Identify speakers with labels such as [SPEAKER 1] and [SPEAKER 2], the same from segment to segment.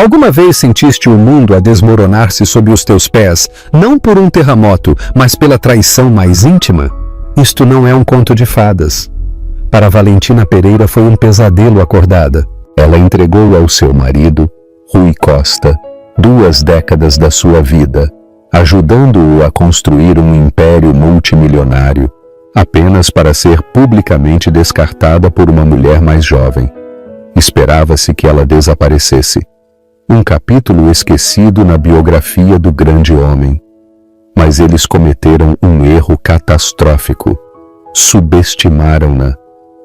[SPEAKER 1] Alguma vez sentiste o mundo a desmoronar-se sob os teus pés, não por um terremoto, mas pela traição mais íntima? Isto não é um conto de fadas. Para Valentina Pereira foi um pesadelo acordada. Ela entregou ao seu marido, Rui Costa, 2 décadas da sua vida, ajudando-o a construir um império multimilionário, apenas para ser publicamente descartada por uma mulher mais jovem. Esperava-se que ela desaparecesse. Um capítulo esquecido na biografia do grande homem. Mas eles cometeram um erro catastrófico. Subestimaram-na.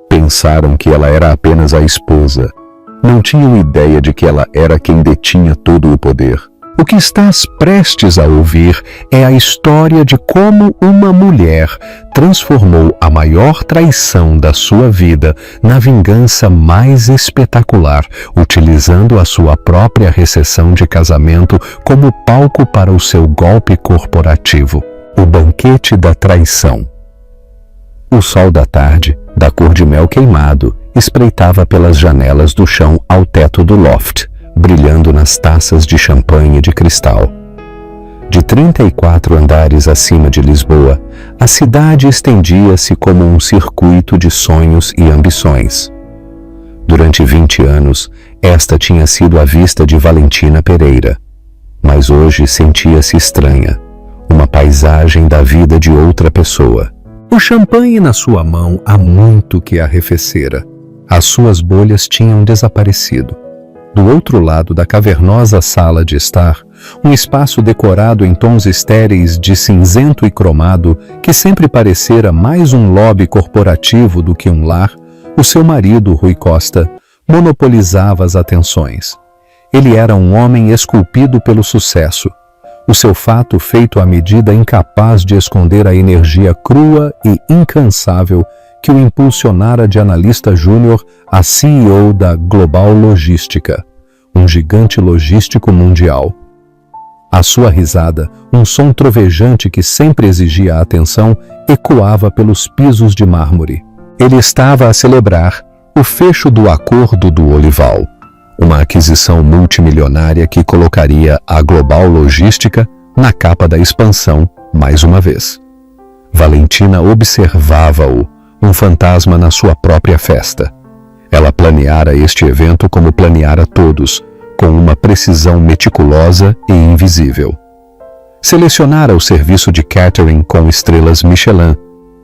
[SPEAKER 1] Pensaram que ela era apenas a esposa. Não tinham ideia de que ela era quem detinha todo o poder. O que estás prestes a ouvir é a história de como uma mulher transformou a maior traição da sua vida na vingança mais espetacular, utilizando a sua própria recepção de casamento como palco para o seu golpe corporativo, o banquete da traição. O sol da tarde, da cor de mel queimado, espreitava pelas janelas do chão ao teto do loft, brilhando nas taças de champanhe de cristal. De 34 andares acima de Lisboa, a cidade estendia-se como um circuito de sonhos e ambições. Durante 20 anos, esta tinha sido a vista de Valentina Pereira, mas hoje sentia-se estranha, uma paisagem da vida de outra pessoa. O champanhe na sua mão há muito que arrefecera. As suas bolhas tinham desaparecido. Do outro lado da cavernosa sala de estar, um espaço decorado em tons estéreis de cinzento e cromado, que sempre parecera mais um lobby corporativo do que um lar, o seu marido, Rui Costa, monopolizava as atenções. Ele era um homem esculpido pelo sucesso, o seu fato feito à medida incapaz de esconder a energia crua e incansável que o impulsionara de analista júnior a CEO da Global Logística, um gigante logístico mundial. A sua risada, um som trovejante que sempre exigia atenção, ecoava pelos pisos de mármore. Ele estava a celebrar o fecho do Acordo do Olival, uma aquisição multimilionária que colocaria a Global Logística na capa da expansão mais uma vez. Valentina observava-o, um fantasma na sua própria festa. Ela planeara este evento como planeara todos, com uma precisão meticulosa e invisível. Selecionara o serviço de catering com estrelas Michelin.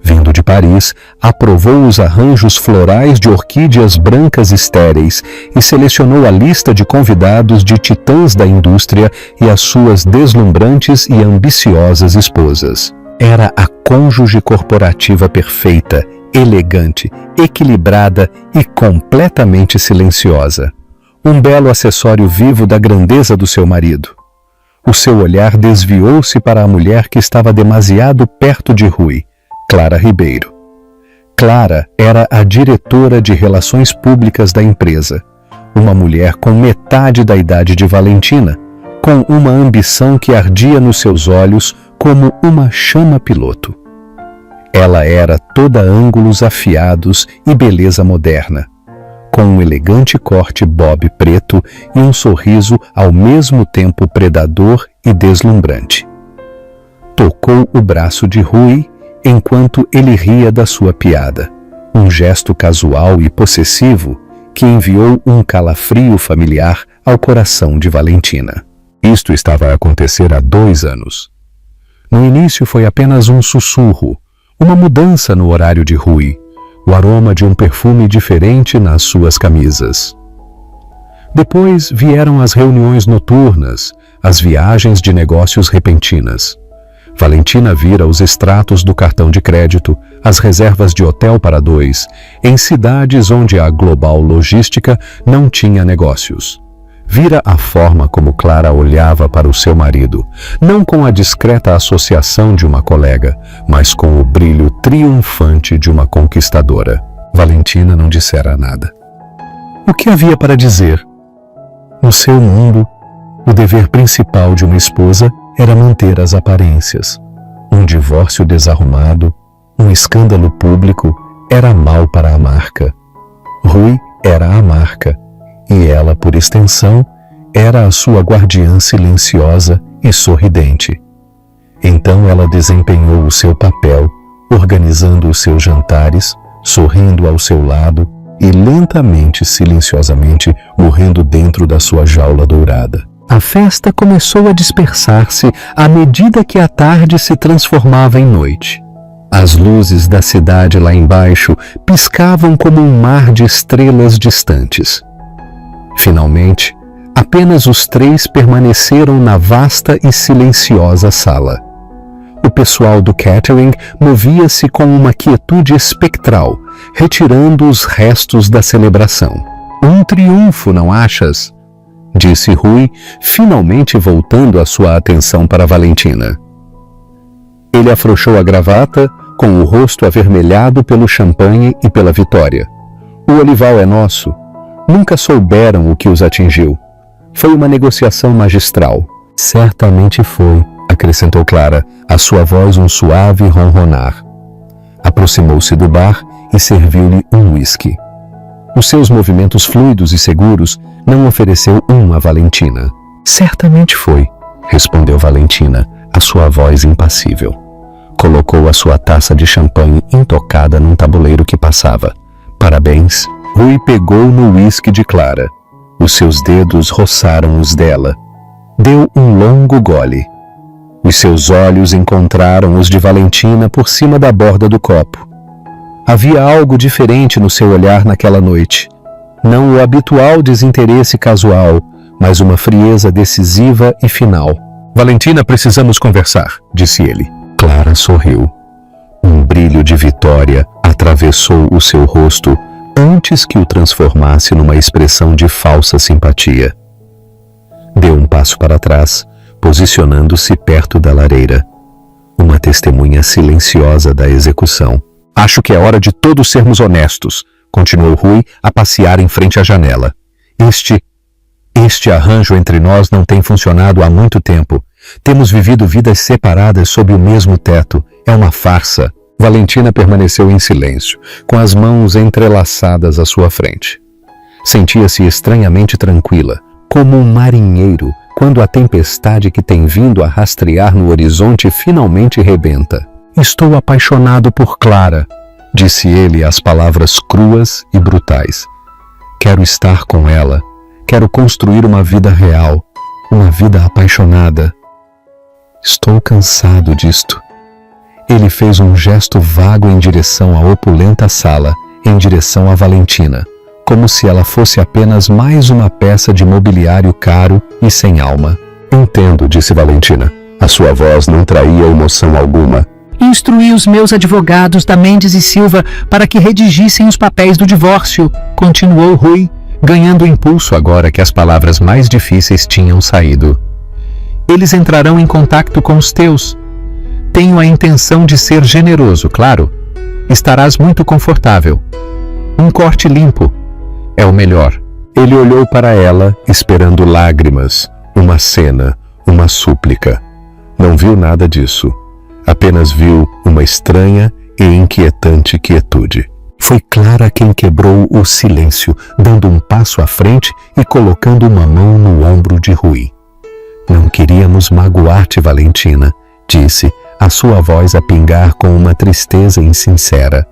[SPEAKER 1] Vindo de Paris, aprovou os arranjos florais de orquídeas brancas estéreis e selecionou a lista de convidados de titãs da indústria e as suas deslumbrantes e ambiciosas esposas. Era a cônjuge corporativa perfeita, elegante, equilibrada e completamente silenciosa. Um belo acessório vivo da grandeza do seu marido. O seu olhar desviou-se para a mulher que estava demasiado perto de Rui, Clara Ribeiro. Clara era a diretora de relações públicas da empresa, uma mulher com metade da idade de Valentina, com uma ambição que ardia nos seus olhos como uma chama piloto. Ela era toda ângulos afiados e beleza moderna, com um elegante corte bob preto e um sorriso ao mesmo tempo predador e deslumbrante. Tocou o braço de Rui enquanto ele ria da sua piada, um gesto casual e possessivo que enviou um calafrio familiar ao coração de Valentina. Isto estava a acontecer há 2 anos. No início foi apenas um sussurro, uma mudança no horário de Rui, o aroma de um perfume diferente nas suas camisas. Depois vieram as reuniões noturnas, as viagens de negócios repentinas. Valentina vira os extratos do cartão de crédito, as reservas de hotel para 2, em cidades onde a Global Logística não tinha negócios. Vira a forma como Clara olhava para o seu marido, não com a discreta associação de uma colega, mas com o brilho triunfante de uma conquistadora. Valentina não dissera nada. O que havia para dizer? No seu mundo, o dever principal de uma esposa era manter as aparências. Um divórcio desarrumado, um escândalo público, era mal para a marca. Rui era a marca, e ela, por extensão, era a sua guardiã silenciosa e sorridente. Então ela desempenhou o seu papel, organizando os seus jantares, sorrindo ao seu lado e lentamente, silenciosamente, morrendo dentro da sua jaula dourada. A festa começou a dispersar-se à medida que a tarde se transformava em noite. As luzes da cidade lá embaixo piscavam como um mar de estrelas distantes. Finalmente, apenas os três permaneceram na vasta e silenciosa sala. O pessoal do catering movia-se com uma quietude espectral, retirando os restos da celebração. Um triunfo, não achas? Disse Rui, finalmente voltando a sua atenção para Valentina. Ele afrouxou a gravata, com o rosto avermelhado pelo champanhe e pela vitória. O olival é nosso. Nunca souberam o que os atingiu. Foi uma negociação magistral. Certamente foi, acrescentou Clara, a sua voz um suave ronronar. Aproximou-se do bar e serviu-lhe um uísque. Os seus movimentos fluidos e seguros não ofereceu a Valentina. Certamente foi, respondeu Valentina, a sua voz impassível. Colocou a sua taça de champanhe intocada num tabuleiro que passava. Parabéns. Rui pegou no uísque de Clara. Os seus dedos roçaram os dela. Deu um longo gole. Os seus olhos encontraram os de Valentina por cima da borda do copo. Havia algo diferente no seu olhar naquela noite. Não o habitual desinteresse casual, mas uma frieza decisiva e final. Valentina, precisamos conversar, disse ele. Clara sorriu. Um brilho de vitória atravessou o seu rosto antes que o transformasse numa expressão de falsa simpatia. Deu um passo para trás, posicionando-se perto da lareira. Uma testemunha silenciosa da execução. Acho que é hora de todos sermos honestos, continuou Rui a passear em frente à janela. Este arranjo entre nós não tem funcionado há muito tempo. Temos vivido vidas separadas sob o mesmo teto. É uma farsa. Valentina permaneceu em silêncio, com as mãos entrelaçadas à sua frente. Sentia-se estranhamente tranquila, como um marinheiro quando a tempestade que tem vindo a rastrear no horizonte finalmente rebenta. Estou apaixonado por Clara, disse ele as palavras cruas e brutais. Quero estar com ela. Quero construir uma vida real, uma vida apaixonada. Estou cansado disto. Ele fez um gesto vago em direção à opulenta sala, em direção a Valentina, como se ela fosse apenas mais uma peça de mobiliário caro e sem alma. Entendo, disse Valentina. A sua voz não traía emoção alguma.
[SPEAKER 2] Instruí os meus advogados da Mendes e Silva para que redigissem os papéis do divórcio, continuou Rui, ganhando impulso agora que as palavras mais difíceis tinham saído. Eles entrarão em contato com os teus. Tenho a intenção de ser generoso, claro. Estarás muito confortável. Um corte limpo é o melhor. Ele olhou para ela, esperando lágrimas, uma cena, uma súplica. Não viu nada disso. Apenas viu uma estranha e inquietante quietude. Foi Clara quem quebrou o silêncio, dando um passo à frente e colocando uma mão no ombro de Rui. Não queríamos magoar-te, Valentina, disse, a sua voz a pingar com uma tristeza insincera.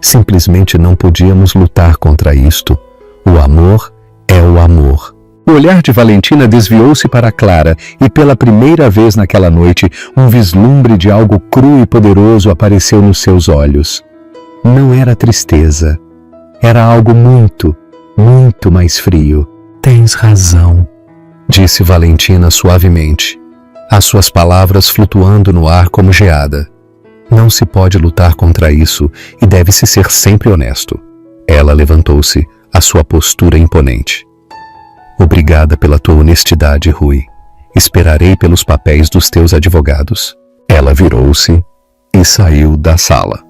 [SPEAKER 2] Simplesmente não podíamos lutar contra isto. O amor é o amor. O olhar de Valentina desviou-se para Clara e pela primeira vez naquela noite um vislumbre de algo cru e poderoso apareceu nos seus olhos. Não era tristeza. Era algo muito, muito mais frio. Tens razão, disse Valentina suavemente, as suas palavras flutuando no ar como geada. Não se pode lutar contra isso e deve-se ser sempre honesto. Ela levantou-se, a sua postura imponente. Obrigada pela tua honestidade, Rui. Esperarei pelos papéis dos teus advogados. Ela virou-se e saiu da sala.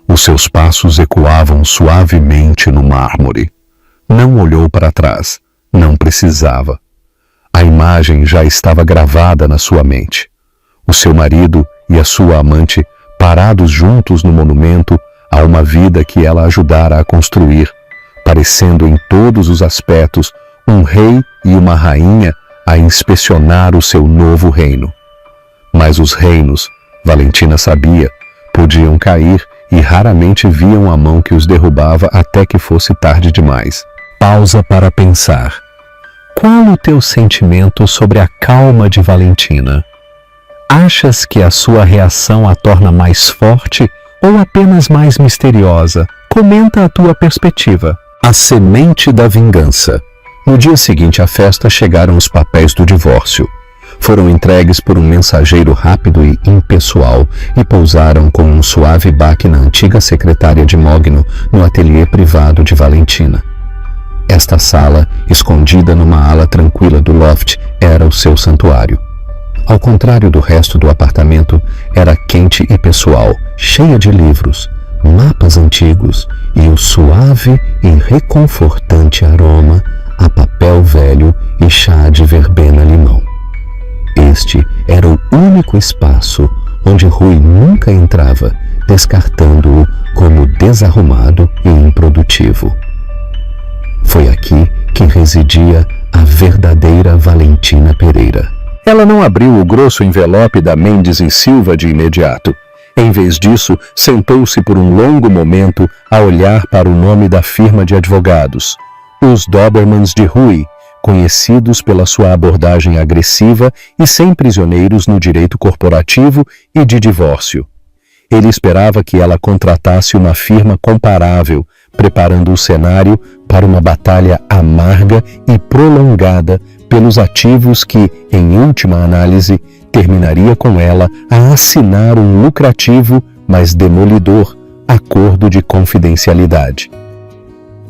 [SPEAKER 2] Os seus passos ecoavam suavemente no mármore. Não olhou para trás. Não precisava. A imagem já estava gravada na sua mente. O seu marido e a sua amante parados juntos no monumento a uma vida que ela ajudara a construir, parecendo em todos os aspectos
[SPEAKER 1] um rei e uma rainha a inspecionar o seu novo reino. Mas os reinos, Valentina sabia, podiam cair e raramente viam a mão que os derrubava até que fosse tarde demais. Pausa para pensar. Qual o teu sentimento sobre a calma de Valentina? Achas que a sua reação a torna mais forte ou apenas mais misteriosa? Comenta a tua perspectiva. A semente da vingança. No dia seguinte à festa chegaram os papéis do divórcio. Foram entregues por um mensageiro rápido e impessoal e pousaram com um suave baque na antiga secretária de Mogno no ateliê privado de Valentina. Esta sala, escondida numa ala tranquila do loft, era o seu santuário. Ao contrário do resto do apartamento, era quente e pessoal, cheia de livros, mapas antigos e o suave e reconfortante aroma a papel velho e chá de verbena-limão. Este era o único espaço onde Rui nunca entrava, descartando-o como desarrumado e improdutivo. Foi aqui que residia a verdadeira Valentina Pereira. Ela não abriu o grosso envelope da Mendes e Silva de imediato. Em vez disso, sentou-se por um longo momento a olhar para o nome da firma de advogados, os Dobermans de Rui, conhecidos pela sua abordagem agressiva e sem prisioneiros no direito corporativo e de divórcio. Ele esperava que ela contratasse uma firma comparável, preparando o cenário para uma batalha amarga e prolongada pelos ativos que, em última análise, terminaria com ela a assinar um lucrativo, mas demolidor, acordo de confidencialidade.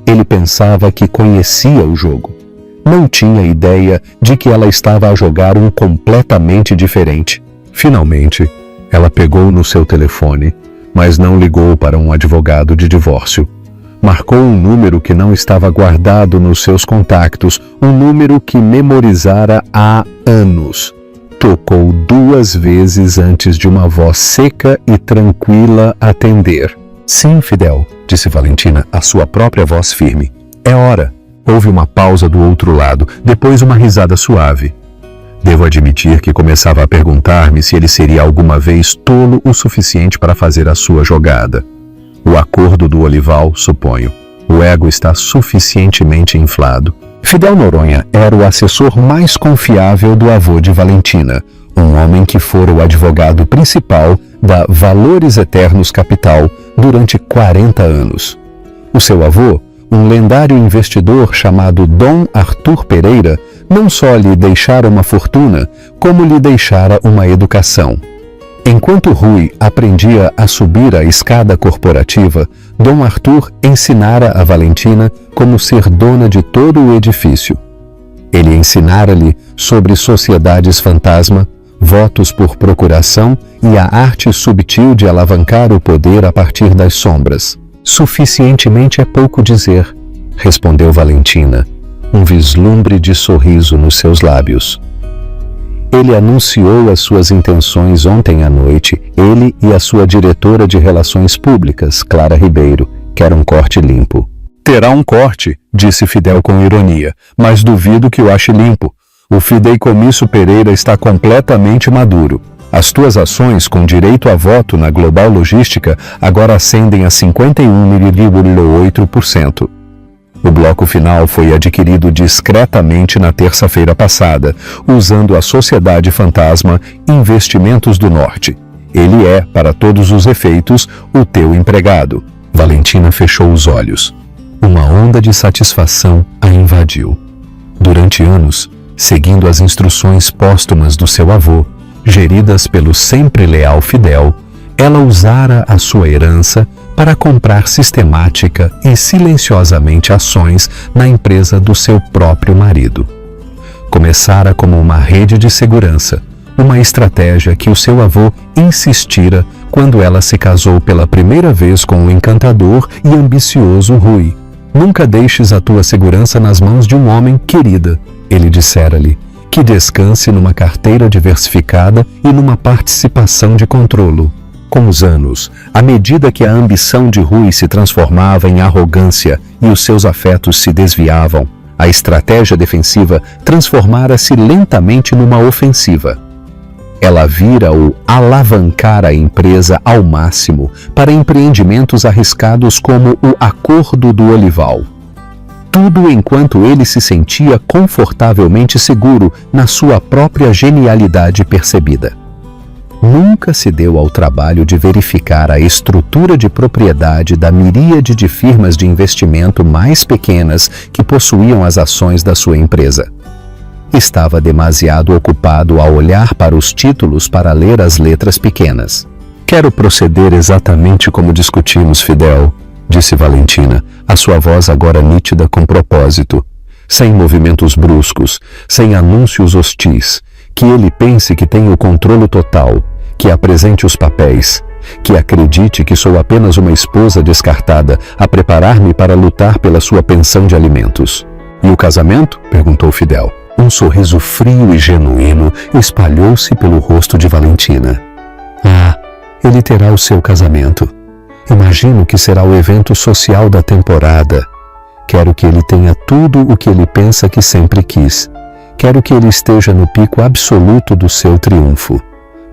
[SPEAKER 1] Ele pensava que conhecia o jogo. Não tinha ideia de que ela estava a jogar um completamente diferente. Finalmente, ela pegou no seu telefone, mas não ligou para um advogado de divórcio. Marcou um número que não estava guardado nos seus contactos, um número que memorizara há anos. Tocou 2 vezes antes de uma voz seca e tranquila atender. Sim, Fidel, disse Valentina, a sua própria voz firme. É hora. Houve uma pausa do outro lado, depois uma risada suave. Devo admitir que começava a perguntar-me se ele seria alguma vez tolo o suficiente para fazer a sua jogada. O acordo do Olival, suponho. O ego está suficientemente inflado. Fidel Noronha era o assessor mais confiável do avô de Valentina, um homem que fora o advogado principal da Valores Eternos Capital durante 40 anos. O seu avô, um lendário investidor chamado Dom Arthur Pereira, não só lhe deixara uma fortuna, como lhe deixara uma educação. Enquanto Rui aprendia a subir a escada corporativa, Dom Arthur ensinara a Valentina como ser dona de todo o edifício. Ele ensinara-lhe sobre sociedades fantasma, votos por procuração e a arte subtil de alavancar o poder a partir das sombras. Suficientemente é pouco dizer, respondeu Valentina, um vislumbre de sorriso nos seus lábios. Ele anunciou as suas intenções ontem à noite, ele e a sua diretora de Relações Públicas, Clara Ribeiro, quer um corte limpo. Terá um corte, disse Fidel com ironia, mas duvido que o ache limpo. O fideicomisso Pereira está completamente maduro. As tuas ações com direito a voto na Global Logística agora ascendem a 51,8%. O bloco final foi adquirido discretamente na terça-feira passada, usando a sociedade fantasma Investimentos do Norte. Ele é, para todos os efeitos, o teu empregado. Valentina fechou os olhos. Uma onda de satisfação a invadiu. Durante anos, seguindo as instruções póstumas do seu avô, geridas pelo sempre leal Fidel, ela usara a sua herança para comprar sistemática e silenciosamente ações na empresa do seu próprio marido. Começara como uma rede de segurança, uma estratégia que o seu avô insistira quando ela se casou pela primeira vez com o encantador e ambicioso Rui. Nunca deixes a tua segurança nas mãos de um homem, querida, ele dissera-lhe, que descanse numa carteira diversificada e numa participação de controlo. Com os anos, à medida que a ambição de Rui se transformava em arrogância e os seus afetos se desviavam, A estratégia defensiva transformara-se lentamente numa ofensiva. Ela vira-o alavancar a empresa ao máximo para empreendimentos arriscados como o Acordo do Olival. Tudo enquanto ele se sentia confortavelmente seguro na sua própria genialidade percebida. Nunca se deu ao trabalho de verificar a estrutura de propriedade da miríade de firmas de investimento mais pequenas que possuíam as ações da sua empresa. Estava demasiado ocupado a olhar para os títulos para ler as letras pequenas. "Quero proceder exatamente como discutimos, Fidel", disse Valentina, a sua voz agora nítida com propósito. "Sem movimentos bruscos, sem anúncios hostis. Que ele pense que tem o controle total, que apresente os papéis, que acredite que sou apenas uma esposa descartada a preparar-me para lutar pela sua pensão de alimentos." "E o casamento?" perguntou Fidel. Um sorriso frio e genuíno espalhou-se pelo rosto de Valentina. "Ah, ele terá o seu casamento. Imagino que será o evento social da temporada. Quero que ele tenha tudo o que ele pensa que sempre quis. Quero que ele esteja no pico absoluto do seu triunfo.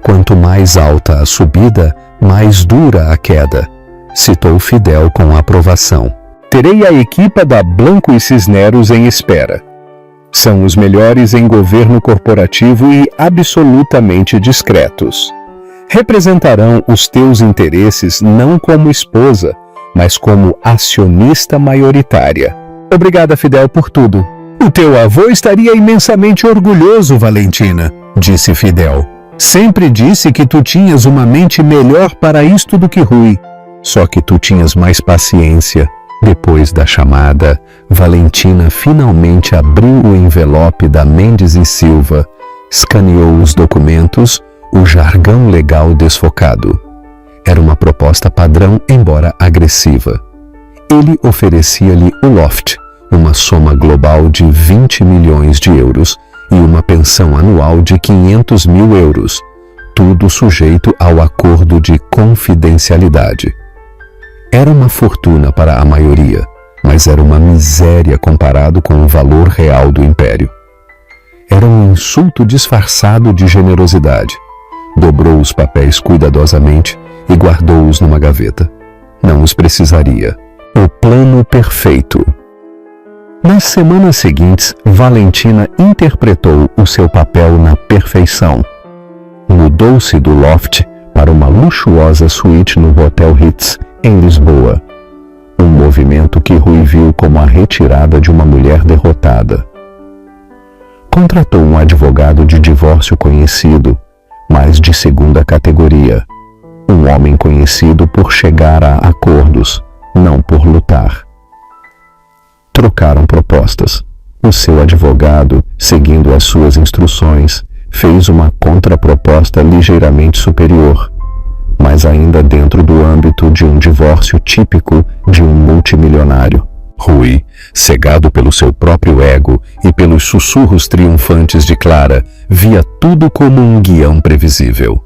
[SPEAKER 1] Quanto mais alta a subida, mais dura a queda", citou Fidel com aprovação. "Terei a equipa da Blanco e Cisneros em espera. São os melhores em governo corporativo e absolutamente discretos. Representarão os teus interesses não como esposa, mas como acionista maioritária." "Obrigada, Fidel, por tudo." "O teu avô estaria imensamente orgulhoso, Valentina", disse Fidel. "Sempre disse que tu tinhas uma mente melhor para isto do que Rui. Só que tu tinhas mais paciência." Depois da chamada, Valentina finalmente abriu o envelope da Mendes e Silva, escaneou os documentos, o jargão legal desfocado. Era uma proposta padrão, embora agressiva. Ele oferecia-lhe o loft, uma soma global de 20 milhões de euros e uma pensão anual de 500 mil euros, tudo sujeito ao acordo de confidencialidade. Era uma fortuna para a maioria, mas era uma miséria comparado com o valor real do império. Era um insulto disfarçado de generosidade. Dobrou os papéis cuidadosamente e guardou-os numa gaveta. Não os precisaria. O plano perfeito. Nas semanas seguintes, Valentina interpretou o seu papel na perfeição. Mudou-se do loft para uma luxuosa suíte no Hotel Ritz, em Lisboa. Um movimento que Rui viu como a retirada de uma mulher derrotada. Contratou um advogado de divórcio conhecido, mas de segunda categoria. Um homem conhecido por chegar a acordos, não por lutar. Trocaram propostas. O seu advogado, seguindo as suas instruções, fez uma contraproposta ligeiramente superior, mas ainda dentro do âmbito de um divórcio típico de um multimilionário. Rui, cegado pelo seu próprio ego e pelos sussurros triunfantes de Clara, via tudo como um guião previsível.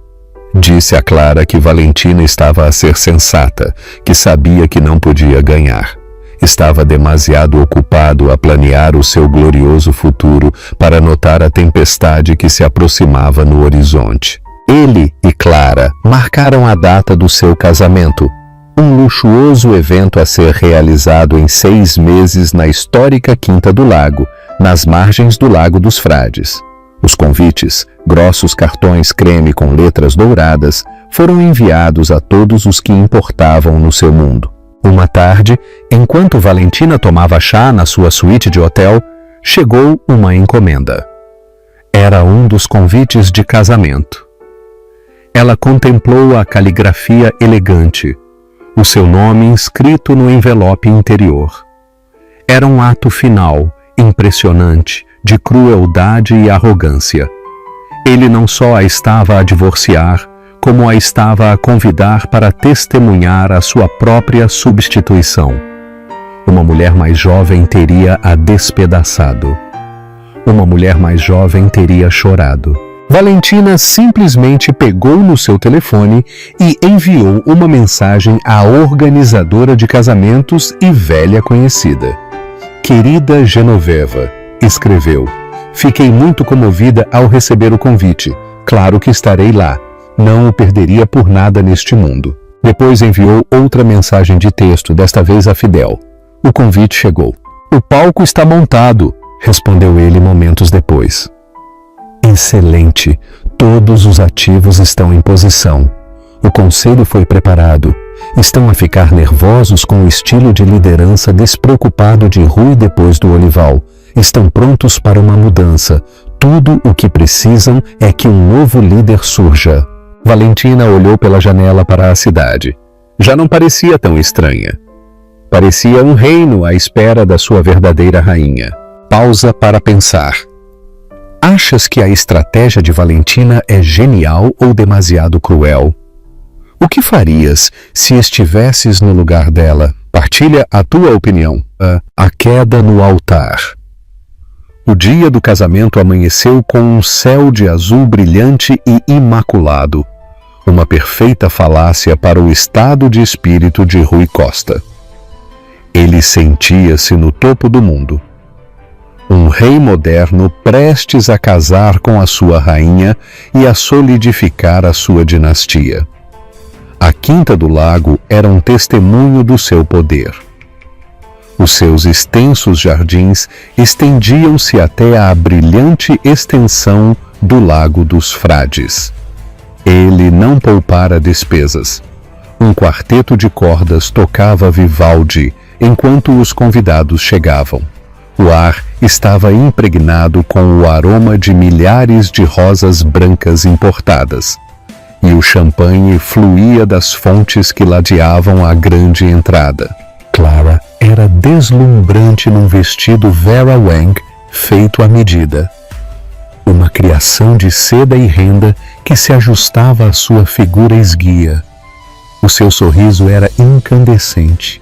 [SPEAKER 1] Disse a Clara que Valentina estava a ser sensata, que sabia que não podia ganhar. Estava demasiado ocupado a planear o seu glorioso futuro para notar a tempestade que se aproximava no horizonte. Ele e Clara marcaram a data do seu casamento, um luxuoso evento a ser realizado em 6 meses na histórica Quinta do Lago, nas margens do Lago dos Frades. Os convites, grossos cartões creme com letras douradas, foram enviados a todos os que importavam no seu mundo. Uma tarde, enquanto Valentina tomava chá na sua suíte de hotel, chegou uma encomenda. Era um dos convites de casamento. Ela contemplou a caligrafia elegante, o seu nome inscrito no envelope interior. Era um ato final, impressionante, de crueldade e arrogância. Ele não só a estava a divorciar, como a estava a convidar para testemunhar a sua própria substituição. Uma mulher mais jovem teria a despedaçado. Uma mulher mais jovem teria chorado. Valentina simplesmente pegou no seu telefone e enviou uma mensagem à organizadora de casamentos e velha conhecida. Querida Genoveva, escreveu, fiquei muito comovida ao receber o convite. Claro que estarei lá. Não o perderia por nada neste mundo. Depois enviou outra mensagem de texto, desta vez a Fidel. O convite chegou. O palco está montado, respondeu ele momentos depois. Excelente. Todos os ativos estão em posição. O conselho foi preparado. Estão a ficar nervosos com o estilo de liderança despreocupado de Rui depois do Olival. Estão prontos para uma mudança. Tudo o que precisam é que um novo líder surja. Valentina olhou pela janela para a cidade. Já não parecia tão estranha. Parecia um reino à espera da sua verdadeira rainha. Pausa para pensar. Achas que a estratégia de Valentina é genial ou demasiado cruel? O que farias se estivesses no lugar dela? Partilha a tua opinião. A queda no altar. O dia do casamento amanheceu com um céu de azul brilhante e imaculado. Uma perfeita falácia para o estado de espírito de Rui Costa. Ele sentia-se no topo do mundo. Um rei moderno prestes a casar com a sua rainha e a solidificar a sua dinastia. A Quinta do Lago era um testemunho do seu poder. Os seus extensos jardins estendiam-se até à brilhante extensão do Lago dos Frades. Ele não poupara despesas. Um quarteto de cordas tocava Vivaldi enquanto os convidados chegavam. O ar estava impregnado com o aroma de milhares de rosas brancas importadas. E o champanhe fluía das fontes que ladeavam a grande entrada. Clara era deslumbrante num vestido Vera Wang feito à medida. Uma criação de seda e renda que se ajustava à sua figura esguia. O seu sorriso era incandescente.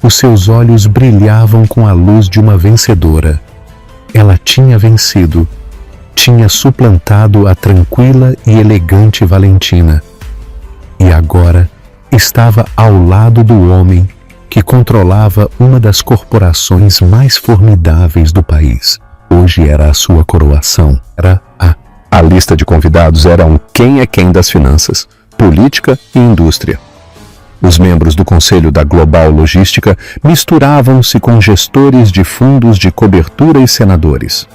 [SPEAKER 1] Os seus olhos brilhavam com a luz de uma vencedora. Ela tinha vencido. Tinha suplantado a tranquila e elegante Valentina. E agora estava ao lado do homem que controlava uma das corporações mais formidáveis do país. Hoje era a sua coroação. A lista de convidados era um quem é quem das finanças, política e indústria. Os membros do Conselho da Global Logística misturavam-se com gestores de fundos de cobertura e senadores.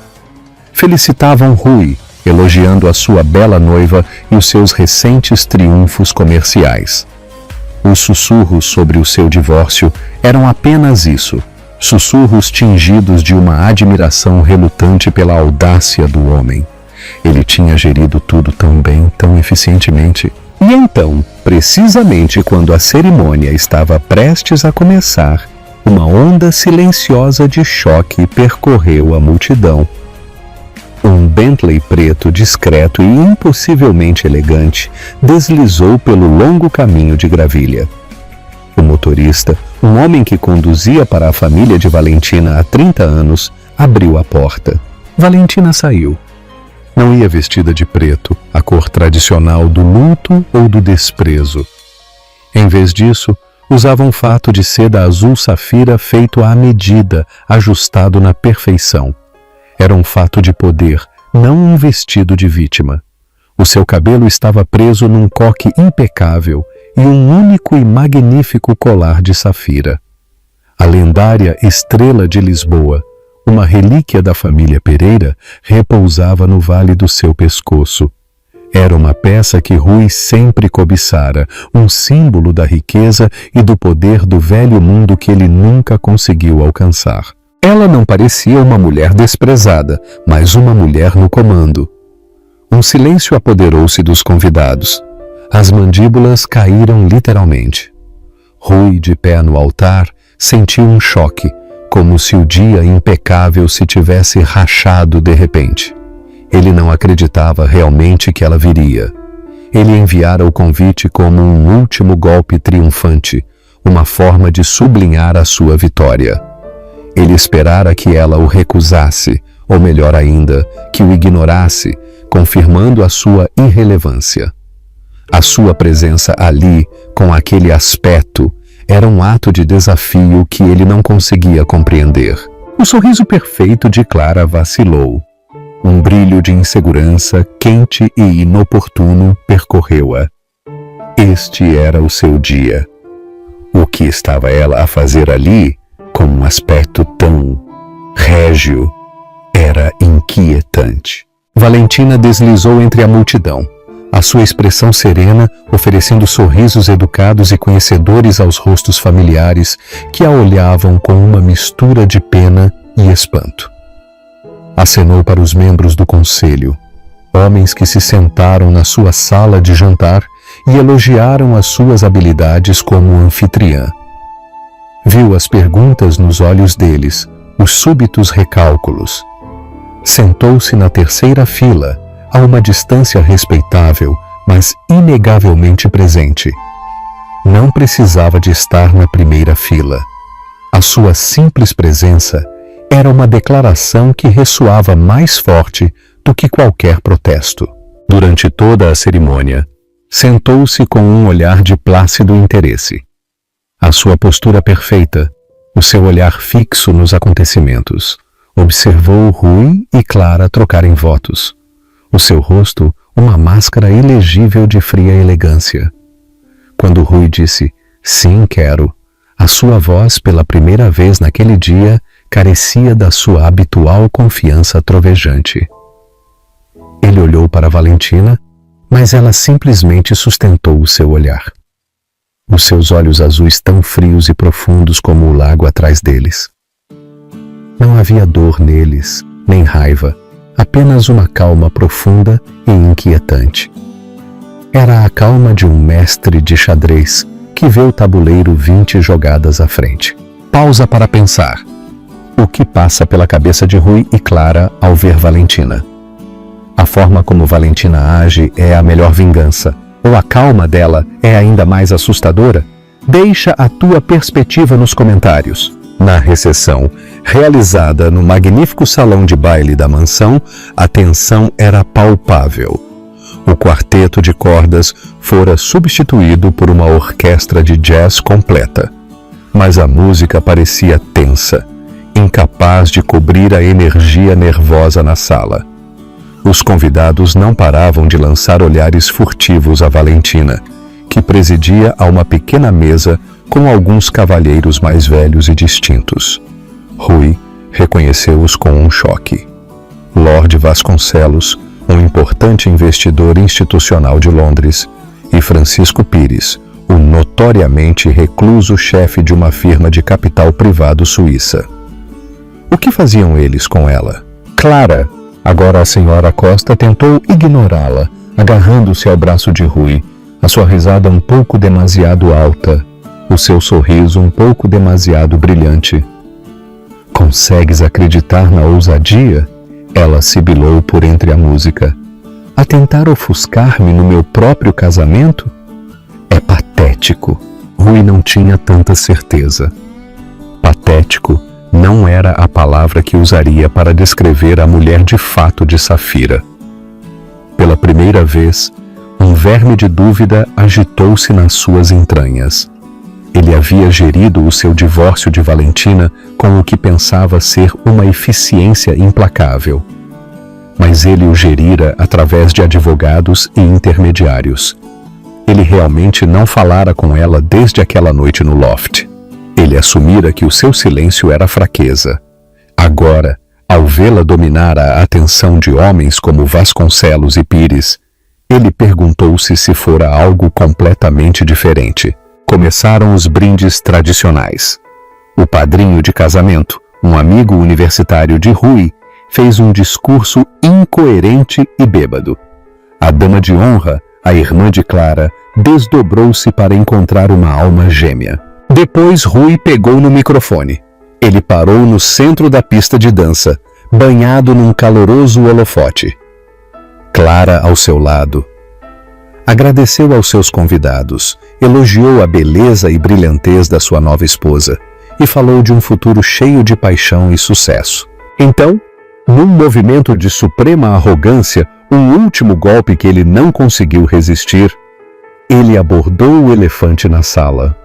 [SPEAKER 1] Felicitavam Rui, elogiando a sua bela noiva e os seus recentes triunfos comerciais. Os sussurros sobre o seu divórcio eram apenas isso, sussurros tingidos de uma admiração relutante pela audácia do homem. Ele tinha gerido tudo tão bem, tão eficientemente. E então, precisamente quando a cerimônia estava prestes a começar, uma onda silenciosa de choque percorreu a multidão. Um Bentley preto discreto e impossivelmente elegante deslizou pelo longo caminho de gravilha. O motorista, um homem que conduzia para a família de Valentina há 30 anos, abriu a porta. Valentina saiu. Não ia vestida de preto, a cor tradicional do luto ou do desprezo. Em vez disso, usava um fato de seda azul safira feito à medida, ajustado na perfeição. Era um fato de poder, não um vestido de vítima. O seu cabelo estava preso num coque impecável e um único e magnífico colar de safira. A lendária Estrela de Lisboa, uma relíquia da família Pereira, repousava no vale do seu pescoço. Era uma peça que Rui sempre cobiçara, um símbolo da riqueza e do poder do velho mundo que ele nunca conseguiu alcançar. Ela não parecia uma mulher desprezada, mas uma mulher no comando. Um silêncio apoderou-se dos convidados. As mandíbulas caíram literalmente. Rui, de pé no altar, sentiu um choque, como se o dia impecável se tivesse rachado de repente. Ele não acreditava realmente que ela viria. Ele enviara o convite como um último golpe triunfante, uma forma de sublinhar a sua vitória. Ele esperara que ela o recusasse, ou melhor ainda, que o ignorasse, confirmando a sua irrelevância. A sua presença ali, com aquele aspecto, era um ato de desafio que ele não conseguia compreender. O sorriso perfeito de Clara vacilou. Um brilho de insegurança, quente e inoportuno, percorreu-a. Este era o seu dia. O que estava ela a fazer ali, com um aspecto tão régio, era inquietante. Valentina deslizou entre a multidão, a sua expressão serena oferecendo sorrisos educados e conhecedores aos rostos familiares que a olhavam com uma mistura de pena e espanto. Acenou para os membros do conselho, homens que se sentaram na sua sala de jantar e elogiaram as suas habilidades como anfitriã. Viu as perguntas nos olhos deles, os súbitos recálculos. Sentou-se na terceira fila, a uma distância respeitável, mas inegavelmente presente. Não precisava de estar na primeira fila. A sua simples presença era uma declaração que ressoava mais forte do que qualquer protesto. Durante toda a cerimônia, sentou-se com um olhar de plácido interesse. A sua postura perfeita, o seu olhar fixo nos acontecimentos, observou Rui e Clara trocarem votos. O seu rosto, uma máscara ilegível de fria elegância. Quando Rui disse, "Sim, quero", a sua voz, pela primeira vez naquele dia, carecia da sua habitual confiança trovejante. Ele olhou para Valentina, mas ela simplesmente sustentou o seu olhar. Os seus olhos azuis tão frios e profundos como o lago atrás deles. Não havia dor neles, nem raiva, apenas uma calma profunda e inquietante. Era a calma de um mestre de xadrez que vê o tabuleiro 20 jogadas à frente. Pausa para pensar. O que passa pela cabeça de Rui e Clara ao ver Valentina? A forma como Valentina age é a melhor vingança, ou a calma dela é ainda mais assustadora? Deixa a tua perspectiva nos comentários. Na recepção, realizada no magnífico salão de baile da mansão, a tensão era palpável. O quarteto de cordas fora substituído por uma orquestra de jazz completa. Mas a música parecia tensa, incapaz de cobrir a energia nervosa na sala. Os convidados não paravam de lançar olhares furtivos a Valentina, que presidia a uma pequena mesa com alguns cavalheiros mais velhos e distintos. Rui reconheceu-os com um choque. Lord Vasconcelos, um importante investidor institucional de Londres, e Francisco Pires, o notoriamente recluso chefe de uma firma de capital privado suíça. O que faziam eles com ela? Clara, agora a senhora Costa, tentou ignorá-la, agarrando-se ao braço de Rui, a sua risada um pouco demasiado alta, o seu sorriso um pouco demasiado brilhante. Consegues acreditar na ousadia? Ela sibilou por entre a música. A tentar ofuscar-me no meu próprio casamento? É patético. Rui não tinha tanta certeza. Patético não era a palavra que usaria para descrever a mulher de fato de Safira. Pela primeira vez, um verme de dúvida agitou-se nas suas entranhas. Ele havia gerido o seu divórcio de Valentina com o que pensava ser uma eficiência implacável. Mas ele o gerira através de advogados e intermediários. Ele realmente não falara com ela desde aquela noite no loft. Ele assumira que o seu silêncio era fraqueza. Agora, ao vê-la dominar a atenção de homens como Vasconcelos e Pires, ele perguntou-se se fora algo completamente diferente. Começaram os brindes tradicionais. O padrinho de casamento, um amigo universitário de Rui, fez um discurso incoerente e bêbado. A dama de honra, a irmã de Clara, desdobrou-se para encontrar uma alma gêmea. Depois Rui pegou no microfone. Ele parou no centro da pista de dança, banhado num caloroso holofote. Clara ao seu lado. Agradeceu aos seus convidados, elogiou a beleza e brilhantez da sua nova esposa e falou de um futuro cheio de paixão e sucesso. Então, num movimento de suprema arrogância, um último golpe que ele não conseguiu resistir, ele abordou o elefante na sala.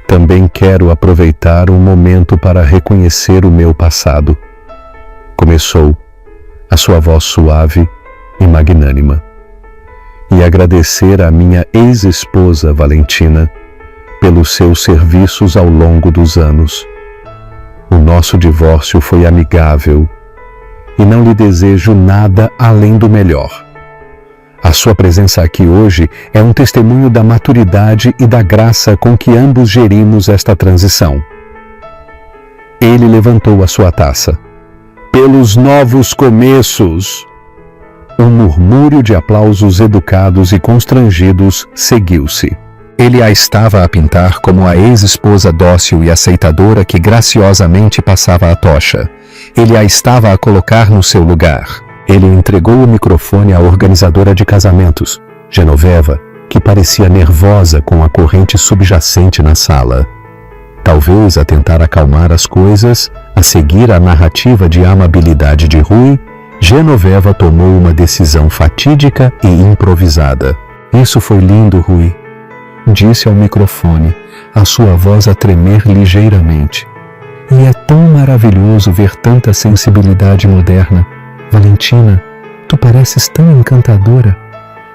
[SPEAKER 1] Também quero aproveitar um momento para reconhecer o meu passado. Começou a sua voz suave e magnânima. E agradecer à minha ex-esposa Valentina pelos seus serviços ao longo dos anos. O nosso divórcio foi amigável e não lhe desejo nada além do melhor. A sua presença aqui hoje é um testemunho da maturidade e da graça com que ambos gerimos esta transição. Ele levantou a sua taça. Pelos novos começos! Um murmúrio de aplausos educados e constrangidos seguiu-se. Ele a estava a pintar como a ex-esposa dócil e aceitadora que graciosamente passava a tocha. Ele a estava a colocar no seu lugar. Ele entregou o microfone à organizadora de casamentos, Genoveva, que parecia nervosa com a corrente subjacente na sala. Talvez a tentar acalmar as coisas, a seguir a narrativa de amabilidade de Rui, Genoveva tomou uma decisão fatídica e improvisada. Isso foi lindo, Rui, disse ao microfone, a sua voz a tremer ligeiramente. E é tão maravilhoso ver tanta sensibilidade moderna. Valentina, tu pareces tão encantadora.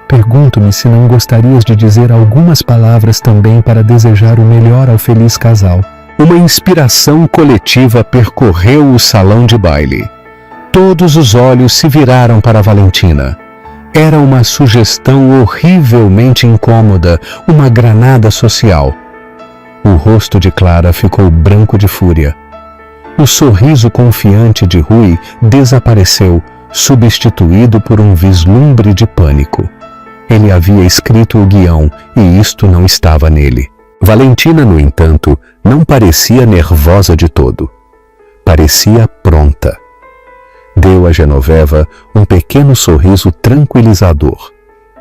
[SPEAKER 1] Pergunto-me se não gostarias de dizer algumas palavras também para desejar o melhor ao feliz casal. Uma inspiração coletiva percorreu o salão de baile. Todos os olhos se viraram para Valentina. Era uma sugestão horrivelmente incômoda, uma granada social. O rosto de Clara ficou branco de fúria. O sorriso confiante de Rui desapareceu, substituído por um vislumbre de pânico. Ele havia escrito o guião e isto não estava nele. Valentina, no entanto, não parecia nervosa de todo. Parecia pronta. Deu a Genoveva um pequeno sorriso tranquilizador.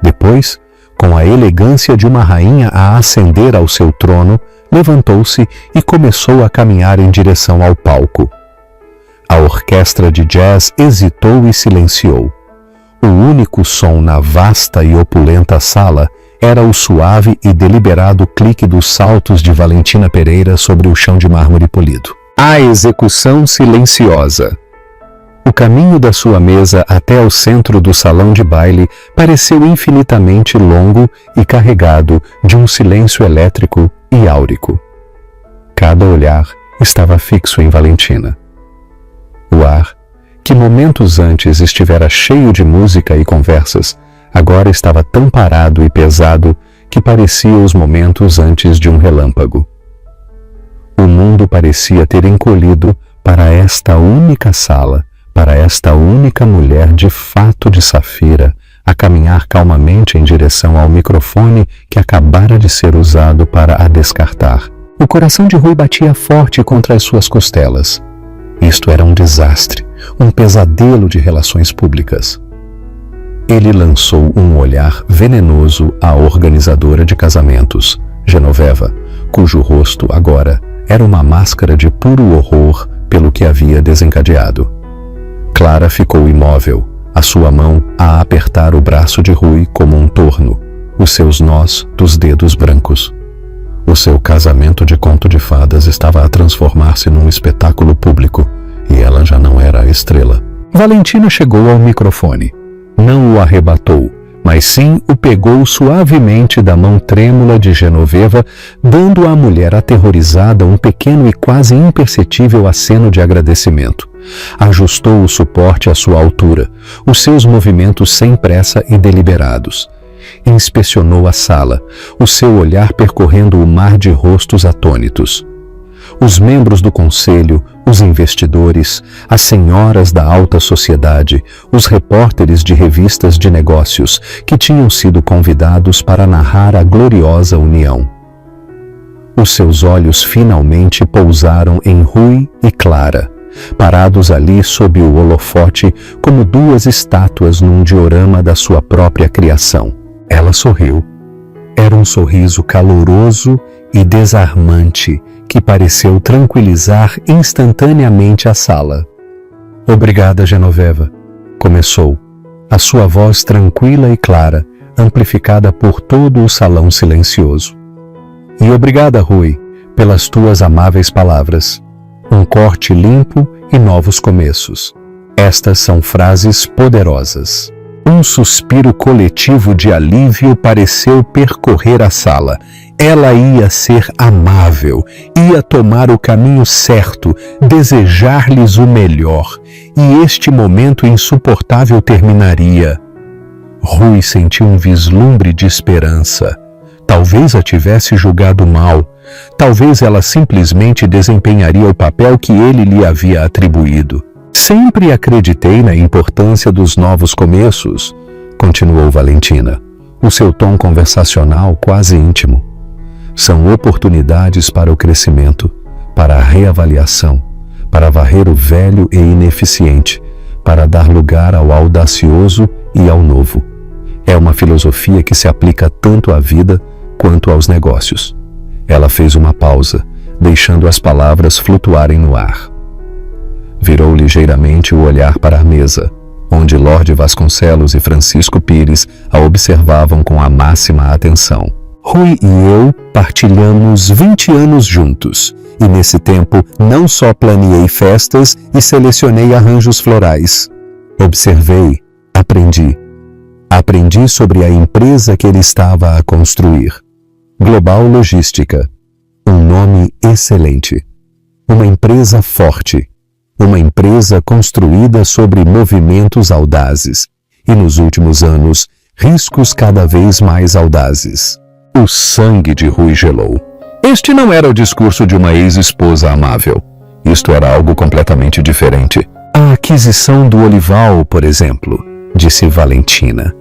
[SPEAKER 1] Depois, com a elegância de uma rainha a ascender ao seu trono, levantou-se e começou a caminhar em direção ao palco. A orquestra de jazz hesitou e silenciou. O único som na vasta e opulenta sala era o suave e deliberado clique dos saltos de Valentina Pereira sobre o chão de mármore polido. A execução silenciosa. O caminho da sua mesa até ao centro do salão de baile pareceu infinitamente longo e carregado de um silêncio elétrico e áurico. Cada olhar estava fixo em Valentina. O ar, que momentos antes estivera cheio de música e conversas, agora estava tão parado e pesado que parecia os momentos antes de um relâmpago. O mundo parecia ter encolhido para esta única sala, para esta única mulher de fato de safira, a caminhar calmamente em direção ao microfone que acabara de ser usado para a descartar. O coração de Rui batia forte contra as suas costelas. Isto era um desastre, um pesadelo de relações públicas. Ele lançou um olhar venenoso à organizadora de casamentos, Genoveva, cujo rosto agora era uma máscara de puro horror pelo que havia desencadeado. Clara ficou imóvel, a sua mão a apertar o braço de Rui como um torno, os seus nós dos dedos brancos. O seu casamento de conto de fadas estava a transformar-se num espetáculo público, e ela já não era a estrela. Valentina chegou ao microfone. Não o arrebatou, mas sim o pegou suavemente da mão trêmula de Genoveva, dando à mulher aterrorizada um pequeno e quase imperceptível aceno de agradecimento. Ajustou o suporte à sua altura, os seus movimentos sem pressa e deliberados. Inspecionou a sala, o seu olhar percorrendo o mar de rostos atônitos. Os membros do conselho, os investidores, as senhoras da alta sociedade, os repórteres de revistas de negócios que tinham sido convidados para narrar a gloriosa união. Os seus olhos finalmente pousaram em Rui e Clara, parados ali sob o holofote como duas estátuas num diorama da sua própria criação. Ela sorriu. Era um sorriso caloroso e desarmante que pareceu tranquilizar instantaneamente a sala. Obrigada, Genoveva, começou, a sua voz tranquila e clara, amplificada por todo o salão silencioso. E obrigada, Rui, pelas tuas amáveis palavras. Um corte limpo e novos começos. Estas são frases poderosas. Um suspiro coletivo de alívio pareceu percorrer a sala. Ela ia ser amável, ia tomar o caminho certo, desejar-lhes o melhor, e este momento insuportável terminaria. Rui sentiu um vislumbre de esperança. Talvez a tivesse julgado mal, talvez ela simplesmente desempenharia o papel que ele lhe havia atribuído. Sempre acreditei na importância dos novos começos, continuou Valentina, o seu tom conversacional quase íntimo. São oportunidades para o crescimento, para a reavaliação, para varrer o velho e ineficiente, para dar lugar ao audacioso e ao novo. É uma filosofia que se aplica tanto à vida quanto aos negócios. Ela fez uma pausa, deixando as palavras flutuarem no ar. Virou ligeiramente o olhar para a mesa, onde Lorde Vasconcelos e Francisco Pires a observavam com a máxima atenção. Rui e eu partilhamos 20 anos juntos, e nesse tempo não só planeei festas e selecionei arranjos florais. Observei, aprendi. Aprendi sobre a empresa que ele estava a construir. Global Logística. Um nome excelente. Uma empresa forte. Uma empresa construída sobre movimentos audazes. E nos últimos anos, riscos cada vez mais audazes. O sangue de Rui gelou. Este não era o discurso de uma ex-esposa amável. Isto era algo completamente diferente. A aquisição do olival, por exemplo, disse Valentina.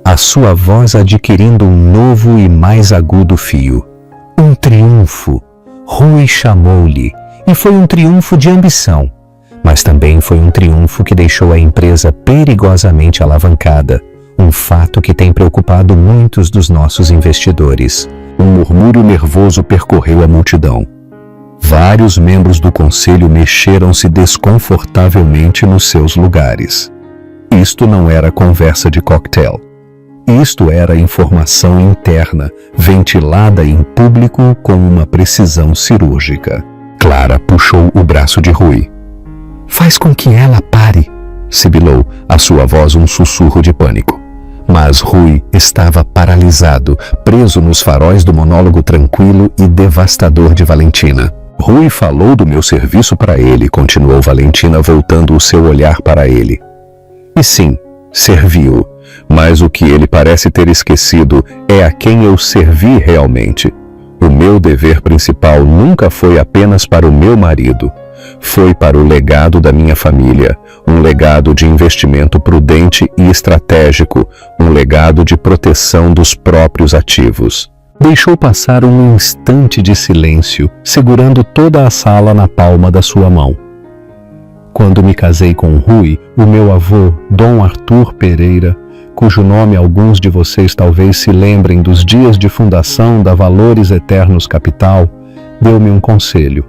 [SPEAKER 1] A sua voz adquirindo um novo e mais agudo fio. Um triunfo. Rui chamou-lhe, e foi um triunfo de ambição. Mas também foi um triunfo que deixou a empresa perigosamente alavancada, um fato que tem preocupado muitos dos nossos investidores. Um murmúrio nervoso percorreu a multidão. Vários membros do conselho mexeram-se desconfortavelmente nos seus lugares. Isto não era conversa de coquetel. Isto era informação interna, ventilada em público com uma precisão cirúrgica. Clara puxou o braço de Rui. Faz com que ela pare, sibilou, a sua voz um sussurro de pânico. Mas Rui estava paralisado, preso nos faróis do monólogo tranquilo e devastador de Valentina. Rui falou do meu serviço para ele, continuou Valentina, voltando o seu olhar para ele. E sim, serviu, mas o que ele parece ter esquecido é a quem eu servi realmente. O meu dever principal nunca foi apenas para o meu marido. Foi para o legado da minha família, um legado de investimento prudente e estratégico, um legado de proteção dos próprios ativos. Deixou passar um instante de silêncio, segurando toda a sala na palma da sua mão. Quando me casei com Rui, o meu avô, Dom Arthur Pereira, cujo nome alguns de vocês talvez se lembrem dos dias de fundação da Valores Eternos Capital, deu-me um conselho.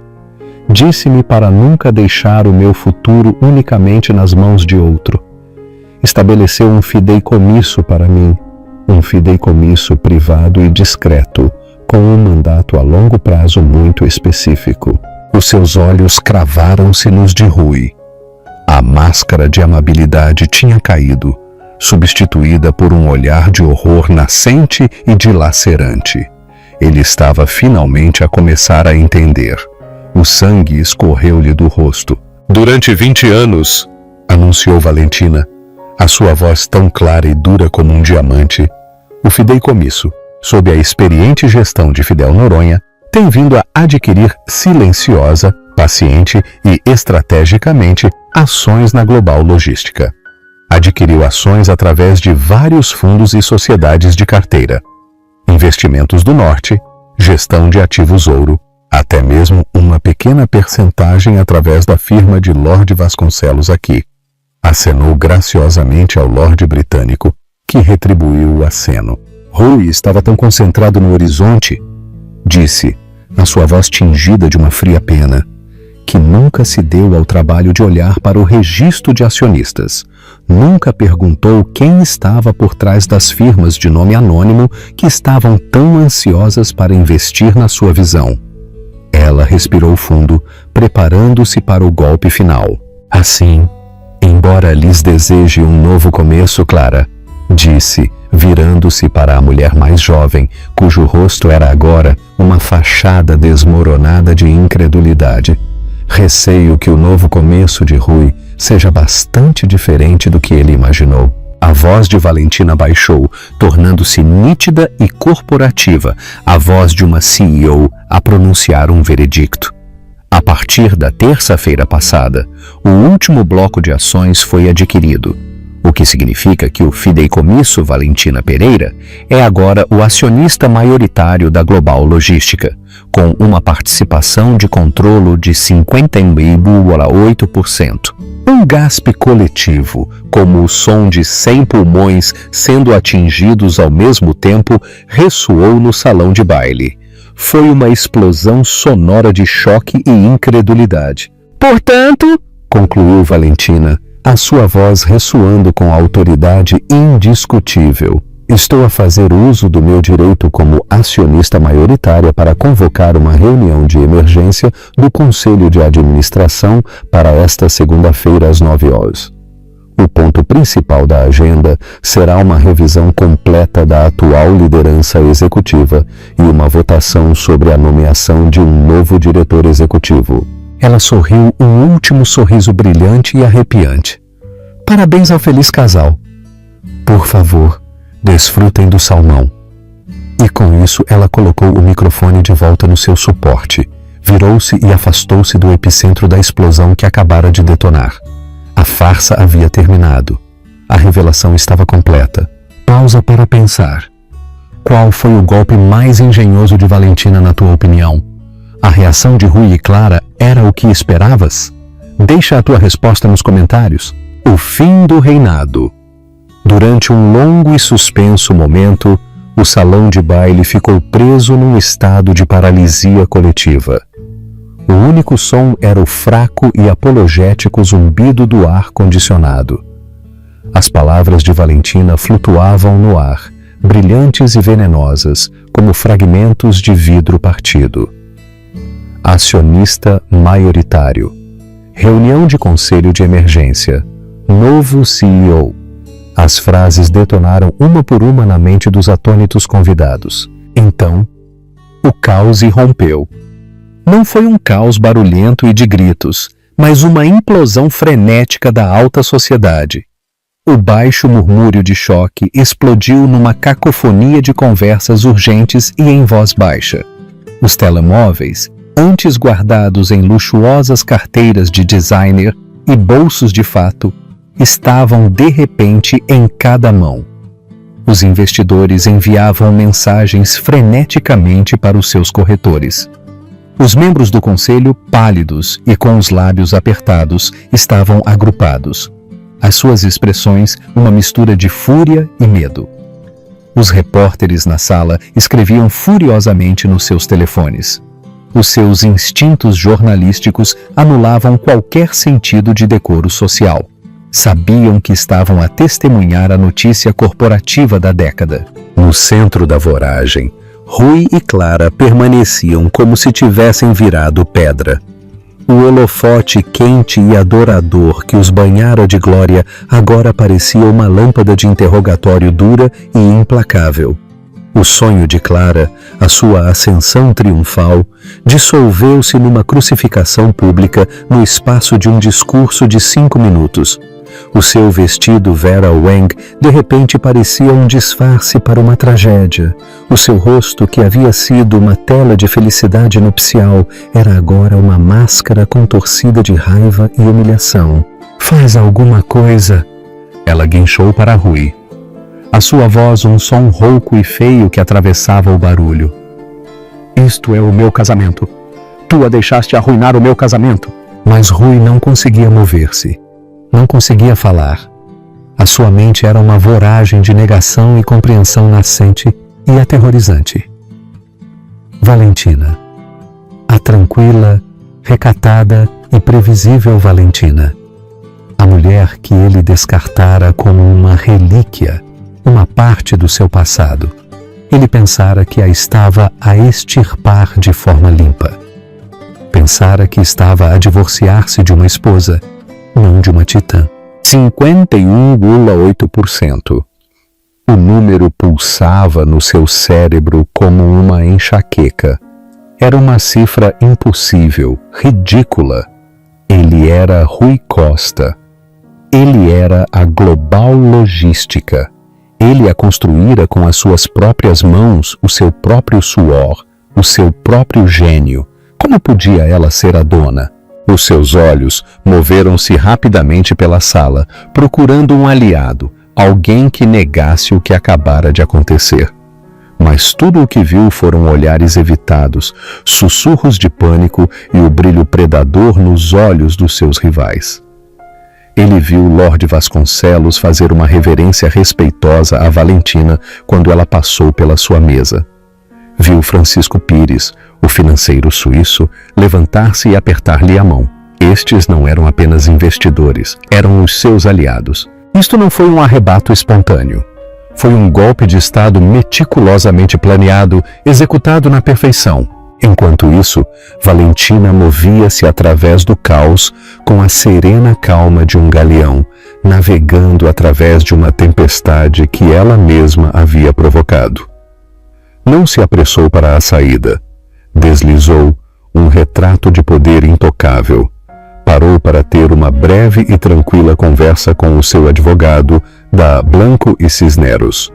[SPEAKER 1] Disse-me para nunca deixar o meu futuro unicamente nas mãos de outro. Estabeleceu um fideicomisso para mim, um fideicomisso privado e discreto, com um mandato a longo prazo muito específico. Os seus olhos cravaram-se nos de Rui. A máscara de amabilidade tinha caído, substituída por um olhar de horror nascente e dilacerante. Ele estava finalmente a começar a entender. O sangue escorreu-lhe do rosto. Durante 20 anos, anunciou Valentina, a sua voz tão clara e dura como um diamante, o fideicomisso, sob a experiente gestão de Fidel Noronha, tem vindo a adquirir silenciosa, paciente e estrategicamente ações na Global Logística. Adquiriu ações através de vários fundos e sociedades de carteira, Investimentos do Norte, Gestão de Ativos Ouro, até mesmo uma pequena percentagem através da firma de Lorde Vasconcelos aqui. Acenou graciosamente ao Lorde Britânico, que retribuiu o aceno. Rui estava tão concentrado no horizonte, disse, a sua voz tingida de uma fria pena, que nunca se deu ao trabalho de olhar para o registro de acionistas. Nunca perguntou quem estava por trás das firmas de nome anônimo que estavam tão ansiosas para investir na sua visão. Ela respirou fundo, preparando-se para o golpe final. Assim, embora lhes deseje um novo começo, Clara, disse, virando-se para a mulher mais jovem, cujo rosto era agora uma fachada desmoronada de incredulidade. Receio que o novo começo de Rui seja bastante diferente do que ele imaginou. A voz de Valentina baixou, tornando-se nítida e corporativa, a voz de uma CEO a pronunciar um veredicto. A partir da terça-feira passada, o último bloco de ações foi adquirido, o que significa que o Fideicomisso Valentina Pereira é agora o acionista maioritário da Global Logística, com uma participação de controlo de 51,8%. Um gaspe coletivo, como o som de 100 pulmões sendo atingidos ao mesmo tempo, ressoou no salão de baile. Foi uma explosão sonora de choque e incredulidade.
[SPEAKER 2] Portanto,
[SPEAKER 1] concluiu Valentina, a sua voz ressoando com autoridade indiscutível. Estou a fazer uso do meu direito como acionista maioritária para convocar uma reunião de emergência do Conselho de Administração para esta segunda-feira às 9 horas. O ponto principal da agenda será uma revisão completa da atual liderança executiva e uma votação sobre a nomeação de um novo diretor executivo.
[SPEAKER 2] Ela sorriu um último sorriso brilhante e arrepiante. Parabéns ao feliz casal.
[SPEAKER 1] Por favor, desfrutem do salmão. E com isso ela colocou o microfone de volta no seu suporte, virou-se e afastou-se do epicentro da explosão que acabara de detonar. A farsa havia terminado. A revelação estava completa. Pausa para pensar. Qual foi o golpe mais engenhoso de Valentina na tua opinião? A reação de Rui e Clara era o que esperavas? Deixa a tua resposta nos comentários. O fim do reinado. Durante um longo e suspenso momento, o salão de baile ficou preso num estado de paralisia coletiva. O único som era o fraco e apologético zumbido do ar-condicionado. As palavras de Valentina flutuavam no ar, brilhantes e venenosas, como fragmentos de vidro partido. Acionista maioritário. Reunião de conselho de emergência. Novo CEO. As frases detonaram uma por uma na mente dos atônitos convidados. Então, o caos irrompeu. Não foi um caos barulhento e de gritos, mas uma implosão frenética da alta sociedade. O baixo murmúrio de choque explodiu numa cacofonia de conversas urgentes e em voz baixa. Os telemóveis, antes guardados em luxuosas carteiras de designer e bolsos de fato, estavam de repente em cada mão. Os investidores enviavam mensagens freneticamente para os seus corretores. Os membros do conselho, pálidos e com os lábios apertados, estavam agrupados. As suas expressões, uma mistura de fúria e medo. Os repórteres na sala escreviam furiosamente nos seus telefones. Os seus instintos jornalísticos anulavam qualquer sentido de decoro social. Sabiam que estavam a testemunhar a notícia corporativa da década. No centro da voragem, Rui e Clara permaneciam como se tivessem virado pedra. O holofote quente e adorador que os banhara de glória agora parecia uma lâmpada de interrogatório dura e implacável. O sonho de Clara, a sua ascensão triunfal, dissolveu-se numa crucificação pública no espaço de um discurso de 5 minutos. O seu vestido Vera Wang de repente parecia um disfarce para uma tragédia. O seu rosto, que havia sido uma tela de felicidade nupcial, era agora uma máscara contorcida de raiva e humilhação. Faz alguma coisa! Ela guinchou para Rui. A sua voz um som rouco e feio que atravessava o barulho. Isto é o meu casamento. Tu a deixaste arruinar o meu casamento. Mas Rui não conseguia mover-se. Não conseguia falar. A sua mente era uma voragem de negação e compreensão nascente e aterrorizante. Valentina. A tranquila, recatada e previsível Valentina. A mulher que ele descartara como uma relíquia, uma parte do seu passado. Ele pensara que a estava a extirpar de forma limpa. Pensara que estava a divorciar-se de uma esposa, não de uma titã. 51,8%. O número pulsava no seu cérebro como uma enxaqueca. Era uma cifra impossível, ridícula. Ele era Rui Costa. Ele era a Global Logística. Ele a construíra com as suas próprias mãos, o seu próprio suor, o seu próprio gênio. Como podia ela ser a dona? Os seus olhos moveram-se rapidamente pela sala, procurando um aliado, alguém que negasse o que acabara de acontecer. Mas tudo o que viu foram olhares evitados, sussurros de pânico e o brilho predador nos olhos dos seus rivais. Ele viu Lorde Vasconcelos fazer uma reverência respeitosa a Valentina quando ela passou pela sua mesa. Viu Francisco Pires, o financeiro suíço, levantar-se e apertar-lhe a mão. Estes não eram apenas investidores, eram os seus aliados. Isto não foi um arrebato espontâneo. Foi um golpe de Estado meticulosamente planeado, executado na perfeição. Enquanto isso, Valentina movia-se através do caos com a serena calma de um galeão, navegando através de uma tempestade que ela mesma havia provocado. Não se apressou para a saída. Deslizou um retrato de poder intocável. Parou para ter uma breve e tranquila conversa com o seu advogado da Blanco e Cisneros,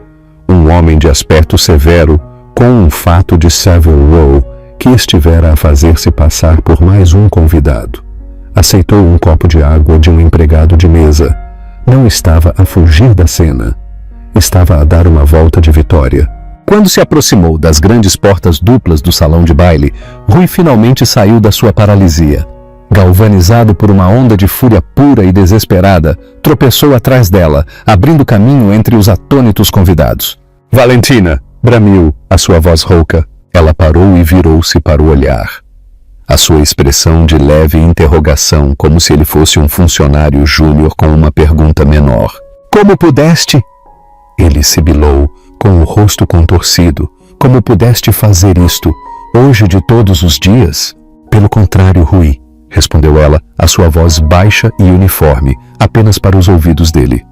[SPEAKER 1] um homem de aspecto severo com um fato de Savile Row que estivera a fazer-se passar por mais um convidado. Aceitou um copo de água de um empregado de mesa. Não estava a fugir da cena. Estava a dar uma volta de vitória. Quando se aproximou das grandes portas duplas do salão de baile, Rui finalmente saiu da sua paralisia. Galvanizado por uma onda de fúria pura e desesperada, tropeçou atrás dela, abrindo caminho entre os atônitos convidados. "Valentina!" bramiu a sua voz rouca. Ela parou e virou-se para o olhar. A sua expressão de leve interrogação, como se ele fosse um funcionário júnior com uma pergunta menor. "Como pudeste?" Ele sibilou, com o rosto contorcido. "Como pudeste fazer isto, hoje de todos os dias?" "Pelo contrário, Rui," respondeu ela, a sua voz baixa e uniforme, apenas para os ouvidos dele.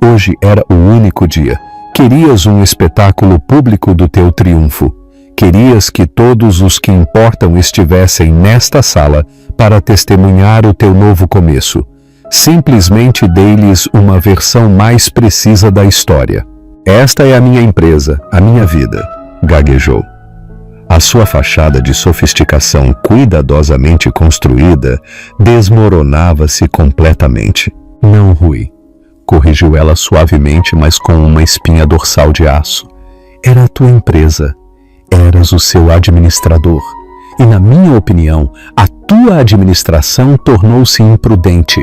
[SPEAKER 1] "Hoje era o único dia. Querias um espetáculo público do teu triunfo. Querias que todos os que importam estivessem nesta sala para testemunhar o teu novo começo. Simplesmente dei-lhes uma versão mais precisa da história. Esta é a minha empresa, a minha vida," gaguejou. A sua fachada de sofisticação cuidadosamente construída desmoronava-se completamente. "Não, Rui," corrigiu ela suavemente, mas com uma espinha dorsal de aço. "Era a tua empresa. Eras o seu administrador. E, na minha opinião, a tua administração tornou-se imprudente.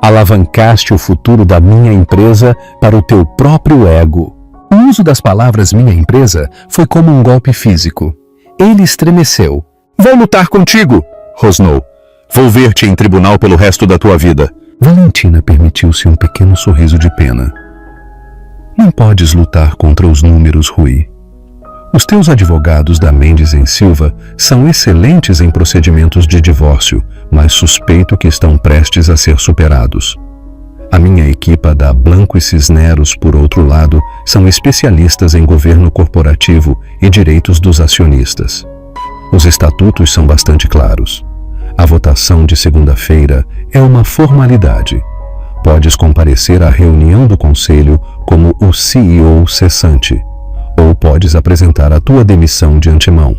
[SPEAKER 1] Alavancaste o futuro da minha empresa para o teu próprio ego." O uso das palavras "minha empresa" foi como um golpe físico. Ele estremeceu. "Vou lutar contigo!" rosnou. "Vou ver-te em tribunal pelo resto da tua vida." Valentina permitiu-se um pequeno sorriso de pena. "Não podes lutar contra os números, Rui. Os teus advogados da Mendes em Silva são excelentes em procedimentos de divórcio, mas suspeito que estão prestes a ser superados. A minha equipa da Blanco e Cisneros, por outro lado, são especialistas em governo corporativo e direitos dos acionistas. Os estatutos são bastante claros. A votação de segunda-feira é uma formalidade. Podes comparecer à reunião do conselho como o CEO cessante, ou podes apresentar a tua demissão de antemão.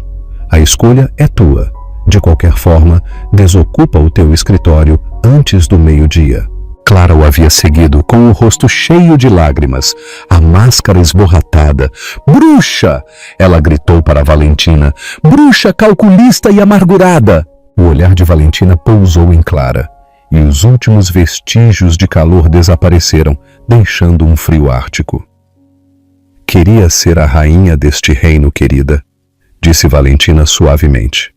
[SPEAKER 1] A escolha é tua. De qualquer forma, desocupa o teu escritório antes do meio-dia." Clara o havia seguido com o rosto cheio de lágrimas, a máscara esborratada. "Bruxa!" ela gritou para Valentina. "Bruxa calculista e amargurada!" O olhar de Valentina pousou em Clara, e os últimos vestígios de calor desapareceram, deixando um frio ártico. "Queria ser a rainha deste reino, querida," disse Valentina suavemente.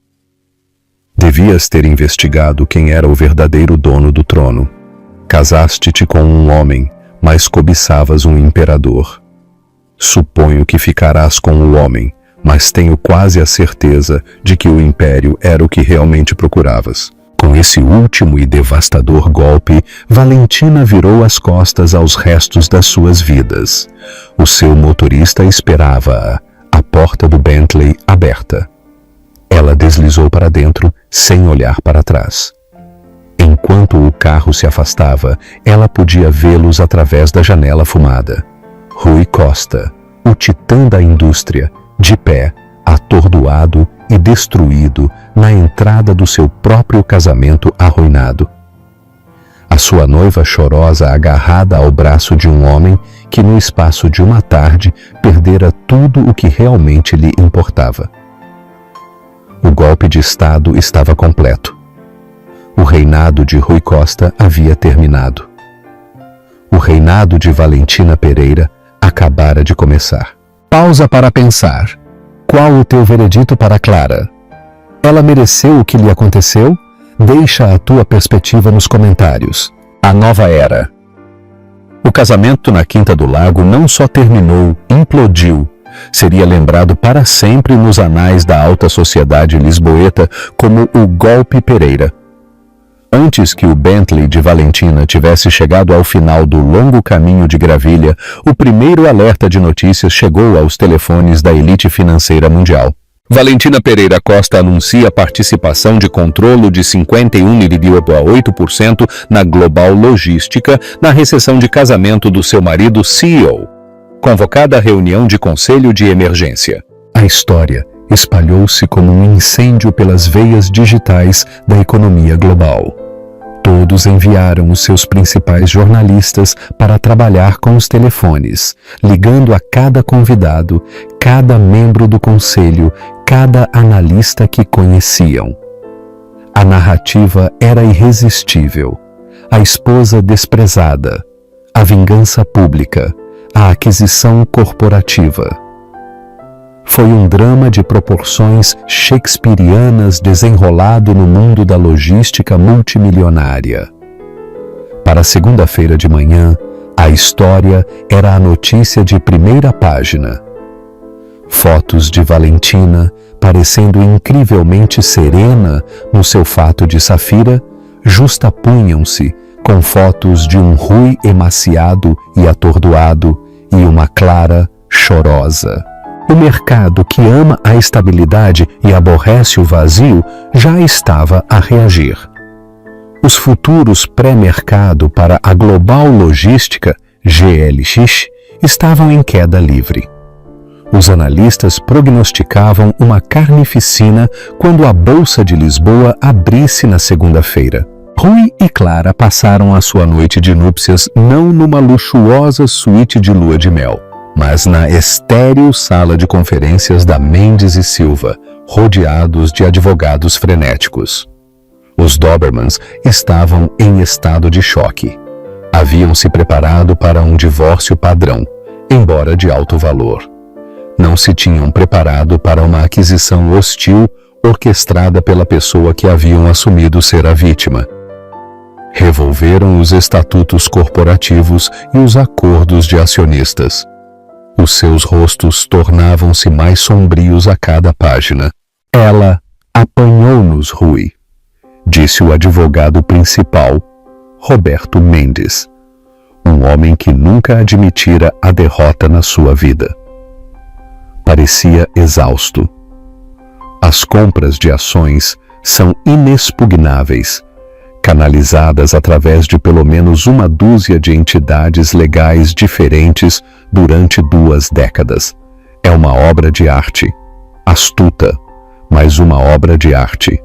[SPEAKER 1] "Devias ter investigado quem era o verdadeiro dono do trono. Casaste-te com um homem, mas cobiçavas um imperador. Suponho que ficarás com o homem, mas tenho quase a certeza de que o império era o que realmente procuravas. Com esse último e devastador golpe, Valentina virou as costas aos restos das suas vidas. O seu motorista esperava-a, a porta do Bentley aberta. Ela deslizou para dentro, sem olhar para trás. Enquanto o carro se afastava, ela podia vê-los através da janela fumada. Rui Costa, o titã da indústria, de pé, atordoado e destruído na entrada do seu próprio casamento arruinado. A sua noiva chorosa agarrada ao braço de um homem que no espaço de uma tarde perdera tudo o que realmente lhe importava. O golpe de Estado estava completo. O reinado de Rui Costa havia terminado. O reinado de Valentina Pereira acabara de começar. Pausa para pensar. Qual o teu veredito para Clara? Ela mereceu o que lhe aconteceu? Deixa a tua perspectiva nos comentários. A nova era. O casamento na Quinta do Lago não só terminou, implodiu. Seria lembrado para sempre nos anais da alta sociedade lisboeta como o Golpe Pereira. Antes que o Bentley de Valentina tivesse chegado ao final do longo caminho de Gravilha, o primeiro alerta de notícias chegou aos telefones da elite financeira mundial. Valentina Pereira Costa anuncia participação de controlo de 51,8% na Global Logística na recepção de casamento do seu marido CEO. Convocada a reunião de conselho de emergência. A história espalhou-se como um incêndio pelas veias digitais da economia global. Todos enviaram os seus principais jornalistas para trabalhar com os telefones, ligando a cada convidado, cada membro do conselho, cada analista que conheciam. A narrativa era irresistível. A esposa desprezada, a vingança pública, a aquisição corporativa. Foi um drama de proporções shakespearianas desenrolado no mundo da logística multimilionária. Para segunda-feira de manhã, a história era a notícia de primeira página. Fotos de Valentina, parecendo incrivelmente serena no seu fato de safira, justapunham-se com fotos de um Rui emaciado e atordoado e uma Clara chorosa. O mercado que ama a estabilidade e aborrece o vazio já estava a reagir. Os futuros pré-mercado para a Global Logística, GLX, estavam em queda livre. Os analistas prognosticavam uma carnificina quando a Bolsa de Lisboa abrisse na segunda-feira. Rui e Clara passaram a sua noite de núpcias não numa luxuosa suíte de lua de mel, mas na estéril sala de conferências da Mendes e Silva, rodeados de advogados frenéticos. Os Dobermans estavam em estado de choque. Haviam se preparado para um divórcio padrão, embora de alto valor. Não se tinham preparado para uma aquisição hostil orquestrada pela pessoa que haviam assumido ser a vítima. Revolveram os estatutos corporativos e os acordos de acionistas. Os seus rostos tornavam-se mais sombrios a cada página. Ela apanhou-nos, Rui, disse o advogado principal, Roberto Mendes, um homem que nunca admitira a derrota na sua vida. Parecia exausto. As compras de ações são inexpugnáveis, canalizadas através de pelo menos uma dúzia de entidades legais diferentes durante 2 décadas. É uma obra de arte, astuta, mas uma obra de arte.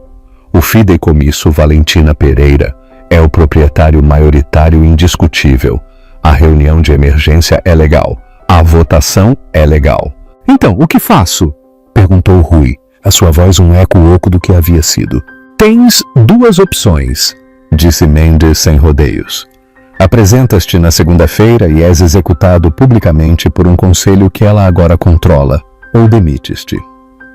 [SPEAKER 1] O fideicomisso Valentina Pereira é o proprietário maioritário indiscutível. A reunião de emergência é legal. A votação é legal. Então, o que faço? Perguntou Rui, a sua voz um eco oco do que havia sido. Tens 2 opções, disse Mendes sem rodeios. Apresentas-te na segunda-feira e és executado publicamente por um conselho que ela agora controla, ou demites-te.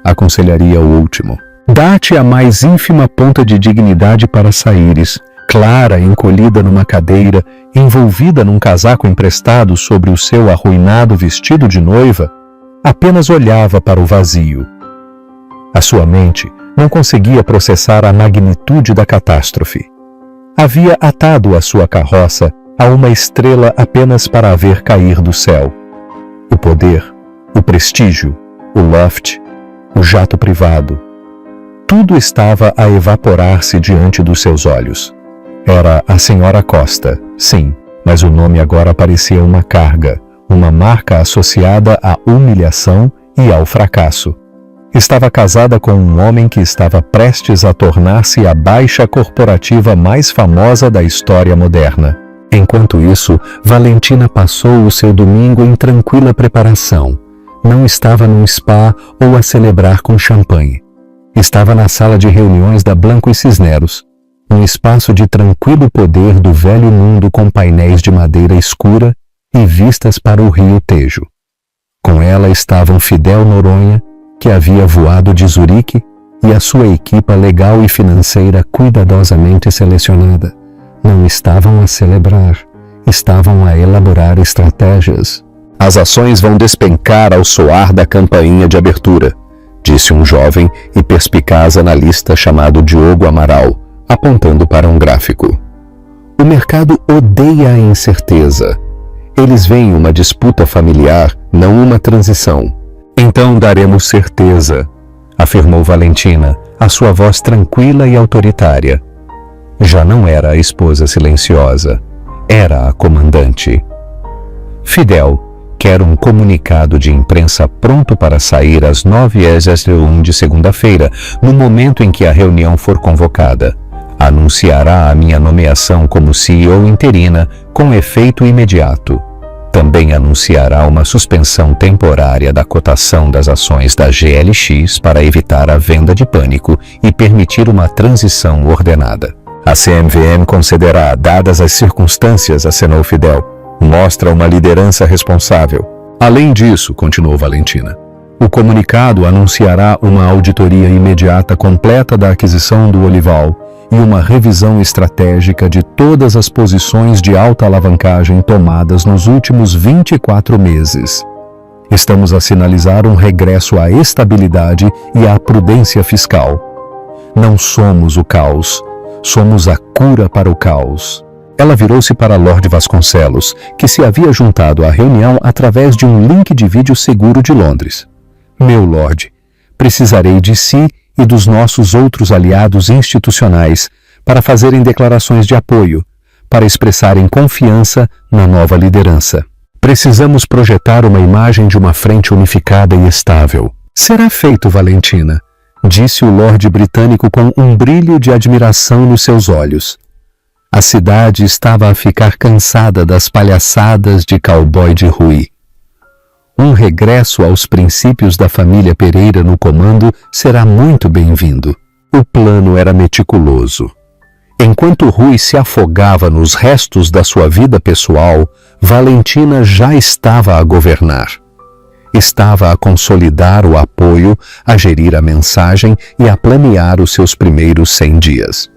[SPEAKER 1] Aconselharia o último. Dá-te a mais ínfima ponta de dignidade para saíres, Clara encolhida numa cadeira, envolvida num casaco emprestado sobre o seu arruinado vestido de noiva, apenas olhava para o vazio. A sua mente não conseguia processar a magnitude da catástrofe. Havia atado a sua carroça a uma estrela apenas para a ver cair do céu. O poder, o prestígio, o loft, o jato privado. Tudo estava a evaporar-se diante dos seus olhos. Era a Senhora Costa, sim, mas o nome agora parecia uma carga, uma marca associada à humilhação e ao fracasso. Estava casada com um homem que estava prestes a tornar-se a baixa corporativa mais famosa da história moderna. Enquanto isso, Valentina passou o seu domingo em tranquila preparação. Não estava num spa ou a celebrar com champanhe. Estava na sala de reuniões da Blanco e Cisneros, um espaço de tranquilo poder do velho mundo com painéis de madeira escura e vistas para o rio Tejo. Com ela estavam Fidel Noronha, que havia voado de Zurique, e a sua equipa legal e financeira cuidadosamente selecionada. Não estavam a celebrar, estavam a elaborar estratégias. As ações vão despencar ao soar da campainha de abertura, disse um jovem e perspicaz analista chamado Diogo Amaral, apontando para um gráfico. O mercado odeia a incerteza. Eles veem uma disputa familiar, não uma transição. Então daremos certeza, afirmou Valentina, a sua voz tranquila e autoritária. Já não era a esposa silenciosa, era a comandante. Fidel quer um comunicado de imprensa pronto para sair às 9h01 de segunda-feira, no momento em que a reunião for convocada. Anunciará a minha nomeação como CEO interina com efeito imediato. Também anunciará uma suspensão temporária da cotação das ações da GLX para evitar a venda de pânico e permitir uma transição ordenada. A CMVM concederá, dadas as circunstâncias, acenou Fidel. Mostra uma liderança responsável. Além disso, continuou Valentina, o comunicado anunciará uma auditoria imediata completa da aquisição do Olival e uma revisão estratégica de todas as posições de alta alavancagem tomadas nos últimos 24 meses. Estamos a sinalizar um regresso à estabilidade e à prudência fiscal. Não somos o caos, somos a cura para o caos. Ela virou-se para Lord Vasconcelos, que se havia juntado à reunião através de um link de vídeo seguro de Londres. Meu Lord, precisarei de si e dos nossos outros aliados institucionais para fazerem declarações de apoio, para expressarem confiança na nova liderança. Precisamos projetar uma imagem de uma frente unificada e estável. Será feito, Valentina, disse o Lorde britânico com um brilho de admiração nos seus olhos. A cidade estava a ficar cansada das palhaçadas de cowboy de Rui. Um regresso aos princípios da família Pereira no comando será muito bem-vindo. O plano era meticuloso. Enquanto Rui se afogava nos restos da sua vida pessoal, Valentina já estava a governar. Estava a consolidar o apoio, a gerir a mensagem e a planear os seus primeiros 100 dias.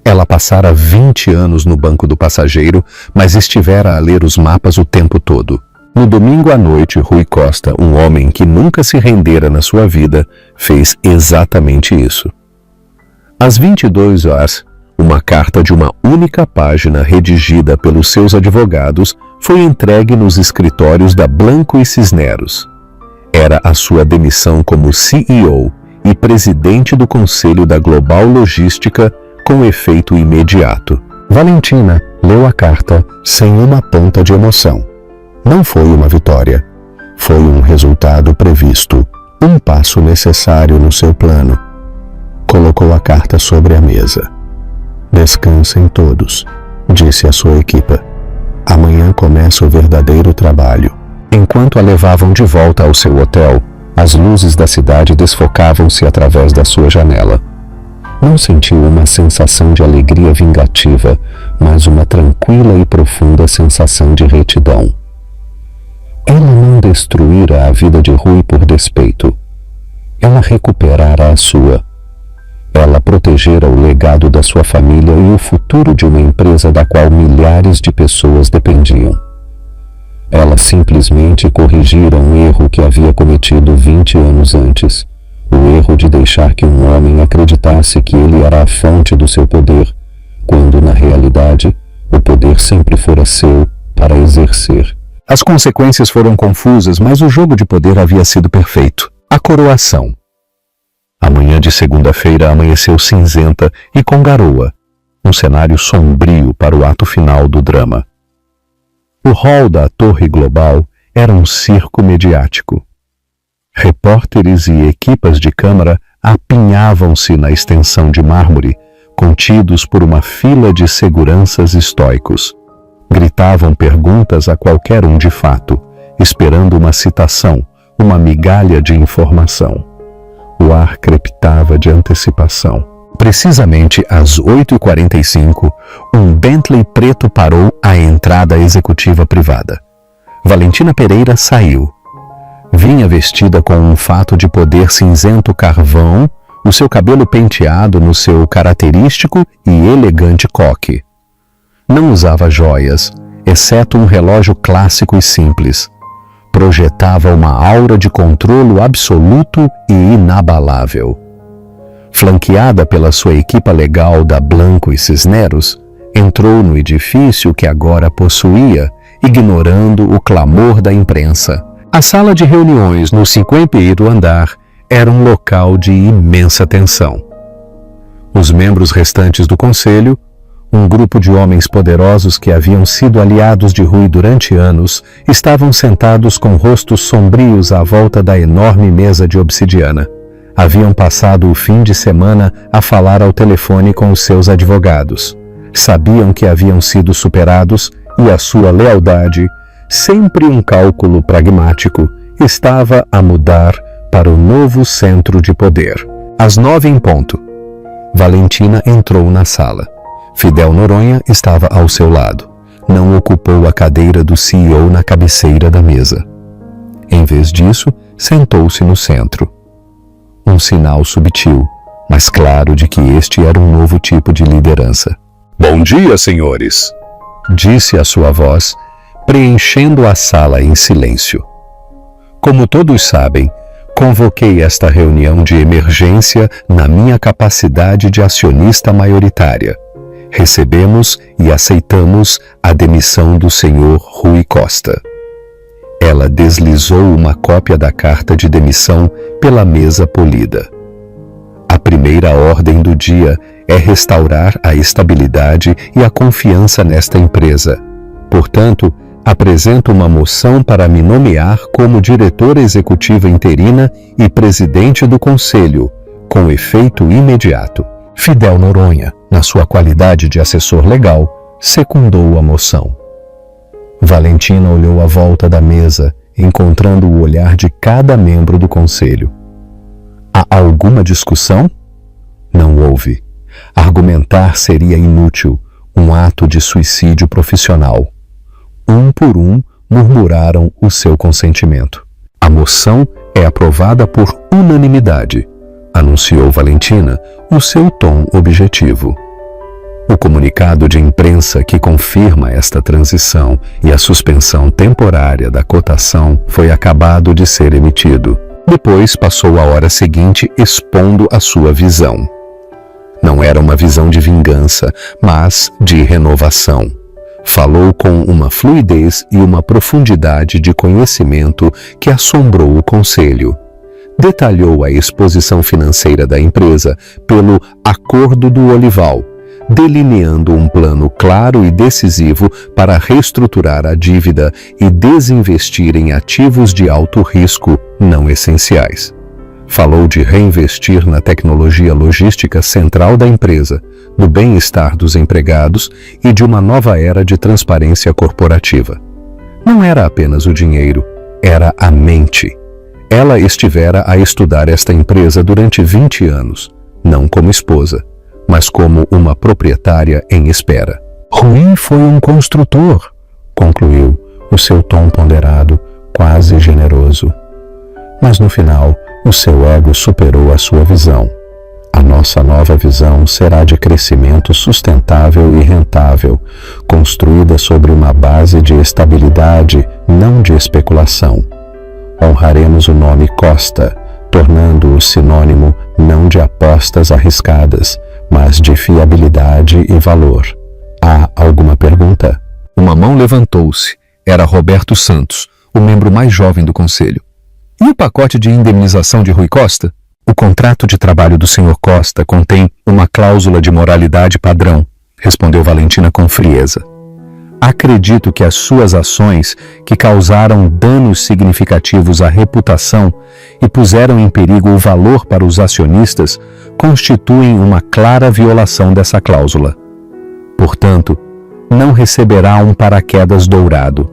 [SPEAKER 1] Ela passara 20 anos no banco do passageiro, mas estivera a ler os mapas o tempo todo. No domingo à noite, Rui Costa, um homem que nunca se rendera na sua vida, fez exatamente isso. Às 22 horas, uma carta de uma única página redigida pelos seus advogados foi entregue nos escritórios da Blanco e Cisneros. Era a sua demissão como CEO e presidente do Conselho da Global Logística com efeito imediato. Valentina leu a carta sem uma ponta de emoção. Não foi uma vitória. Foi um resultado previsto, um passo necessário no seu plano. Colocou a carta sobre a mesa. Descansem todos, disse a sua equipa. Amanhã começa o verdadeiro trabalho. Enquanto a levavam de volta ao seu hotel, as luzes da cidade desfocavam-se através da sua janela. Não sentiu uma sensação de alegria vingativa, mas uma tranquila e profunda sensação de retidão. Ela não destruíra a vida de Rui por despeito. Ela recuperara a sua. Ela protegera o legado da sua família e o futuro de uma empresa da qual milhares de pessoas dependiam. Ela simplesmente corrigira um erro que havia cometido 20 anos antes. O erro de deixar que um homem acreditasse que ele era a fonte do seu poder, quando, na realidade, o poder sempre fora seu para exercer. As consequências foram confusas, mas o jogo de poder havia sido perfeito. A coroação. A manhã de segunda-feira amanheceu cinzenta e com garoa, um cenário sombrio para o ato final do drama. O hall da Torre Global era um circo mediático. Repórteres e equipas de câmara apinhavam-se na extensão de mármore, contidos por uma fila de seguranças estoicos. Gritavam perguntas a qualquer um de fato, esperando uma citação, uma migalha de informação. O ar crepitava de antecipação. Precisamente às 8h45, um Bentley preto parou à entrada executiva privada. Valentina Pereira saiu. Vinha vestida com um fato de poder cinzento carvão, o seu cabelo penteado no seu característico e elegante coque. Não usava joias, exceto um relógio clássico e simples. Projetava uma aura de controle absoluto e inabalável. Flanqueada pela sua equipa legal da Blanco e Cisneros, entrou no edifício que agora possuía, ignorando o clamor da imprensa. A sala de reuniões no 50º andar era um local de imensa tensão. Os membros restantes do conselho, um grupo de homens poderosos que haviam sido aliados de Rui durante anos, estavam sentados com rostos sombrios à volta da enorme mesa de obsidiana. Haviam passado o fim de semana a falar ao telefone com os seus advogados. Sabiam que haviam sido superados e a sua lealdade, sempre um cálculo pragmático, estava a mudar para o novo centro de poder. Às 9 em ponto, Valentina entrou na sala. Fidel Noronha estava ao seu lado. Não ocupou a cadeira do CEO na cabeceira da mesa. Em vez disso, sentou-se no centro. Um sinal subtil, mas claro de que este era um novo tipo de liderança.
[SPEAKER 3] Bom dia, senhores,
[SPEAKER 1] disse a sua voz, preenchendo a sala em silêncio. Como todos sabem, convoquei esta reunião de emergência na minha capacidade de acionista maioritária. Recebemos e aceitamos a demissão do senhor Rui Costa. Ela deslizou uma cópia da carta de demissão pela mesa polida. A primeira ordem do dia é restaurar a estabilidade e a confiança nesta empresa. Portanto, apresento uma moção para me nomear como diretora executiva interina e presidente do conselho, com efeito imediato. Fidel Noronha, na sua qualidade de assessor legal, secundou a moção. Valentina olhou à volta da mesa, encontrando o olhar de cada membro do conselho. Há alguma discussão? Não houve. Argumentar seria inútil, um ato de suicídio profissional. Um por um, murmuraram o seu consentimento. A moção é aprovada por unanimidade, anunciou Valentina, o seu tom objetivo. O comunicado de imprensa que confirma esta transição e a suspensão temporária da cotação foi acabado de ser emitido. Depois passou a hora seguinte expondo a sua visão. Não era uma visão de vingança, mas de renovação. Falou com uma fluidez e uma profundidade de conhecimento que assombrou o conselho. Detalhou a exposição financeira da empresa pelo Acordo do Olival, delineando um plano claro e decisivo para reestruturar a dívida e desinvestir em ativos de alto risco não essenciais. Falou de reinvestir na tecnologia logística central da empresa, do bem-estar dos empregados e de uma nova era de transparência corporativa. Não era apenas o dinheiro, era a mente. Ela estivera a estudar esta empresa durante 20 anos, não como esposa, mas como uma proprietária em espera. Rui foi um construtor, concluiu, o seu tom ponderado, quase generoso. Mas no final, o seu ego superou a sua visão. A nossa nova visão será de crescimento sustentável e rentável, construída sobre uma base de estabilidade, não de especulação. Honraremos o nome Costa, tornando-o sinônimo não de apostas arriscadas, mas de fiabilidade e valor. Há alguma pergunta?
[SPEAKER 2] Uma mão levantou-se. Era Roberto Santos, o membro mais jovem do conselho. E o pacote de indemnização de Rui Costa? O contrato de trabalho do Sr. Costa contém uma cláusula de moralidade padrão, respondeu Valentina com frieza. Acredito que as suas ações, que causaram danos significativos à reputação e puseram em perigo o valor para os acionistas, constituem uma clara violação dessa cláusula. Portanto, não receberá um paraquedas dourado.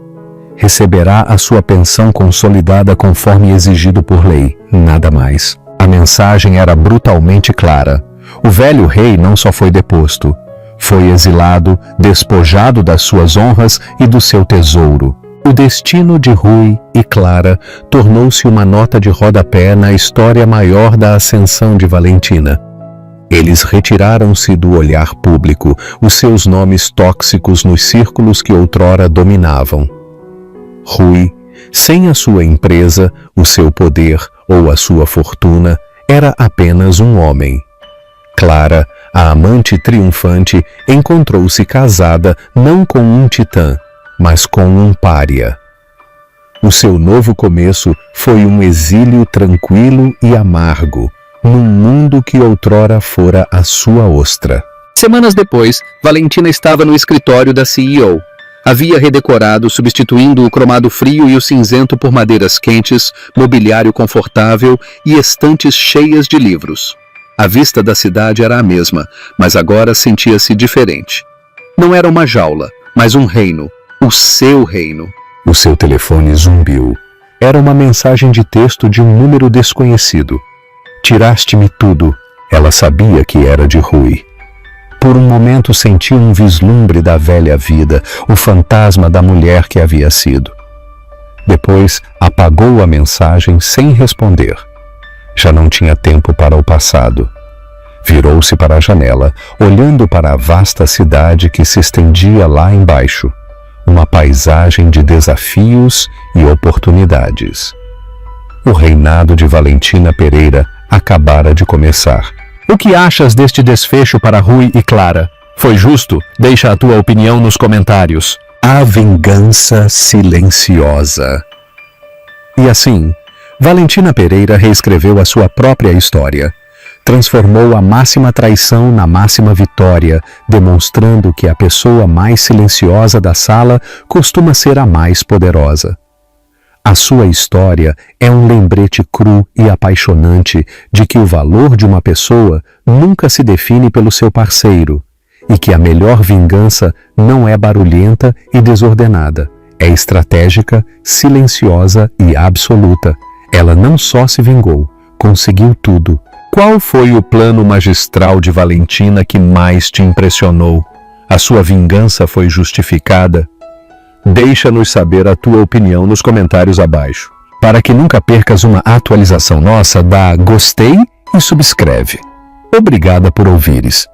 [SPEAKER 2] Receberá a sua pensão consolidada conforme exigido por lei, nada mais. A mensagem era brutalmente clara. O velho rei não só foi deposto, foi exilado, despojado das suas honras e do seu tesouro. O destino de Rui e Clara tornou-se uma nota de rodapé na história maior da ascensão de Valentina. Eles retiraram-se do olhar público, os seus nomes tóxicos nos círculos que outrora dominavam. Rui, sem a sua empresa, o seu poder ou a sua fortuna, era apenas um homem. Clara, a amante triunfante, encontrou-se casada não com um titã, mas com um pária. O seu novo começo foi um exílio tranquilo e amargo, num mundo que outrora fora a sua ostra.
[SPEAKER 4] Semanas depois, Valentina estava no escritório da CEO. Havia redecorado, substituindo o cromado frio e o cinzento por madeiras quentes, mobiliário confortável e estantes cheias de livros. A vista da cidade era a mesma, mas agora sentia-se diferente. Não era uma jaula, mas um reino, o seu reino.
[SPEAKER 1] O seu telefone zumbiu. Era uma mensagem de texto de um número desconhecido. Tiraste-me tudo. Ela sabia que era de Rui. Por um momento sentiu um vislumbre da velha vida, o fantasma da mulher que havia sido. Depois apagou a mensagem sem responder. Já não tinha tempo para o passado. Virou-se para a janela, olhando para a vasta cidade que se estendia lá embaixo. Uma paisagem de desafios e oportunidades. O reinado de Valentina Pereira acabara de começar.
[SPEAKER 2] O que achas deste desfecho para Rui e Clara? Foi justo? Deixa a tua opinião nos comentários.
[SPEAKER 1] A vingança silenciosa. E assim, Valentina Pereira reescreveu a sua própria história. Transformou a máxima traição na máxima vitória, demonstrando que a pessoa mais silenciosa da sala costuma ser a mais poderosa. A sua história é um lembrete cru e apaixonante de que o valor de uma pessoa nunca se define pelo seu parceiro e que a melhor vingança não é barulhenta e desordenada, é estratégica, silenciosa e absoluta. Ela não só se vingou, conseguiu tudo. Qual foi o plano magistral de Valentina que mais te impressionou? A sua vingança foi justificada? Deixa-nos saber a tua opinião nos comentários abaixo. Para que nunca percas uma atualização nossa, dá gostei e subscreve. Obrigada por ouvires.